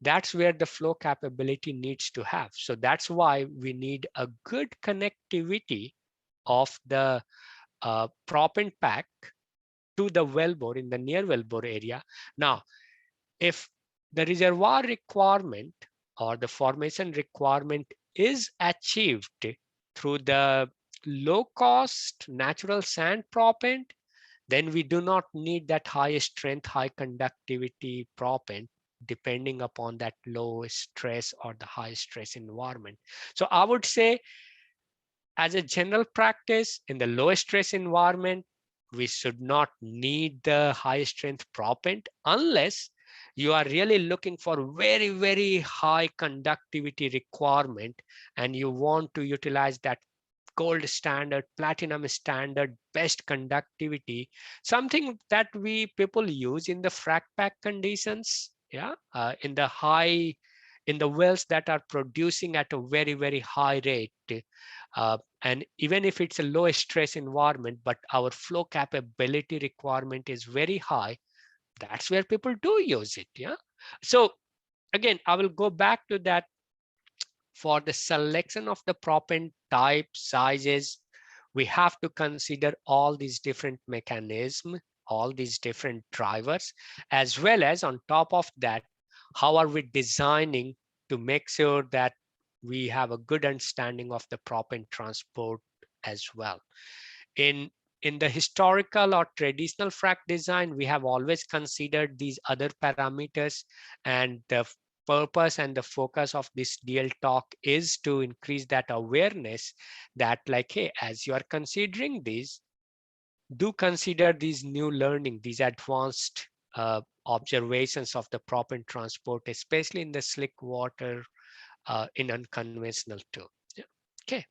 That's where the flow capability needs to have. So that's why we need a good connectivity of the proppant pack to the wellbore in the near wellbore area. Now, if the reservoir requirement or the formation requirement is achieved through the low cost natural sand proppant, then we do not need that high strength, high conductivity proppant, depending upon that low stress or the high stress environment. So I would say, as a general practice, in the low stress environment, we should not need the high strength proppant unless you are really looking for very, very high conductivity requirement and you want to utilize that gold standard, platinum standard, best conductivity, something that we people use in the frac pack conditions. Yeah, in the wells that are producing at a very, very high rate. And even if it's a low stress environment, but our flow capability requirement is very high, that's where people do use it. Yeah. So again, I will go back to that. For the selection of the proppant type, sizes, we have to consider all these different mechanisms, all these different drivers, as well as on top of that, how are we designing to make sure that we have a good understanding of the proppant transport as well. In the historical or traditional frac design, we have always considered these other parameters, and the purpose and the focus of this DL talk is to increase that awareness that, like, hey, as you are considering these, do consider these new learning, these advanced observations of the proppant transport, especially in the slick water, in unconventional too. Yeah. Okay.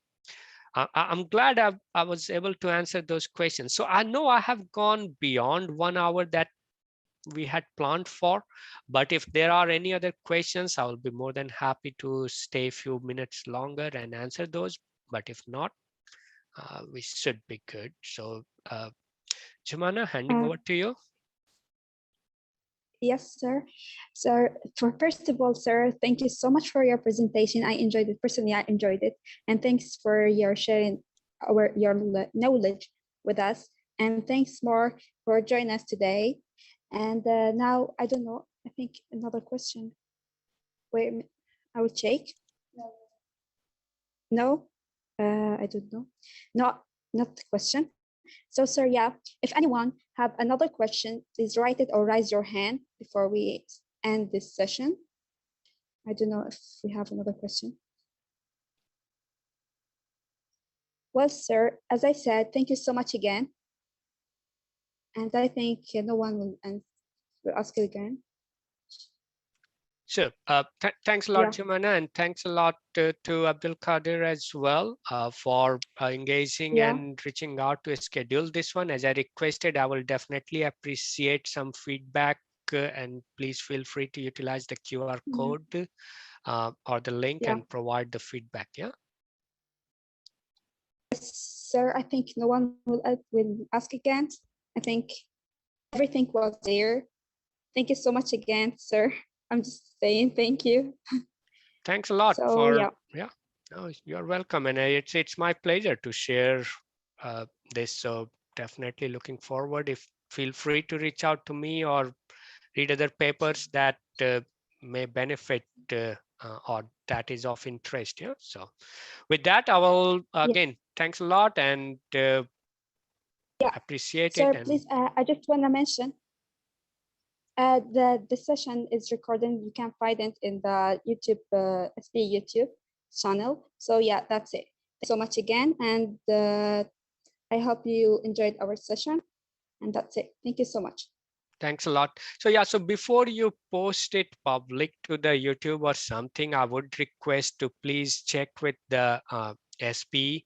I'm glad I was able to answer those questions. So I know I have gone beyond 1 hour that we had planned for, but if there are any other questions, I will be more than happy to stay a few minutes longer and answer those. But if not, we should be good. So Jumana, handing over to you. Yes, sir. So first of all, sir, thank you so much for your presentation. I enjoyed it. Personally, I enjoyed it. And thanks for your sharing your knowledge with us. And thanks more for joining us today. And now, I don't know, I think another question. Wait, I will check. No, I don't know. No, not the question. So, sir, yeah, if anyone have another question, please write it or raise your hand before we end this session. I don't know if we have another question. Well, sir, as I said, thank you so much again. And I think no one will ask you again. Sure. Thanks a lot, Yeah. Jumana, and thanks a lot to Abdul Qadir as well for engaging Yeah. and reaching out to schedule this one. As I requested, I will definitely appreciate some feedback, and please feel free to utilize the QR code or the link Yeah. and provide the feedback. Yeah. Sir, I think no one will ask again. I think everything was there. Thank you so much again, sir. I'm just saying thank you. Thanks a lot So, for yeah. No, you're welcome, and it's my pleasure to share this. So definitely looking forward. If feel free to reach out to me or read other papers that may benefit or that is of interest. Yeah. So with that, I will again thanks a lot and appreciate Sir, it. And please, I just want to mention the session is recorded. You can find it in the YouTube SP YouTube channel. So yeah, that's it. Thanks so much again, and I hope you enjoyed our session. And that's it. Thank you so much. Thanks a lot. So yeah, so before you post it public to the YouTube or something, I would request to please check with the SP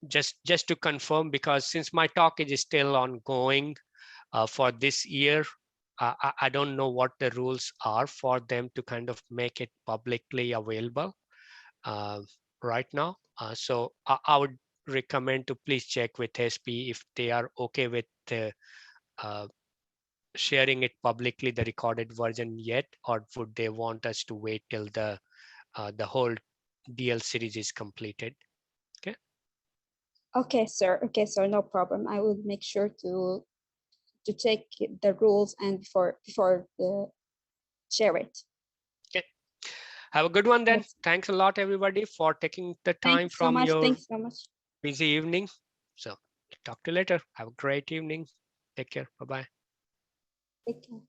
just to confirm, because since my talk is still ongoing for this year, I don't know what the rules are for them to kind of make it publicly available right now. So I would recommend to please check with SP if they are okay with sharing it publicly, the recorded version yet, or would they want us to wait till the whole DL series is completed? Okay. Okay, sir. Okay, sir. No problem. I will make sure to check the rules and before share it. Okay. Have a good one then. Yes. Thanks a lot, everybody, for taking the time Thanks so from much. your Thanks so much. busy evening. So talk to you later. Have a great evening. Take care. Bye-bye. Take care.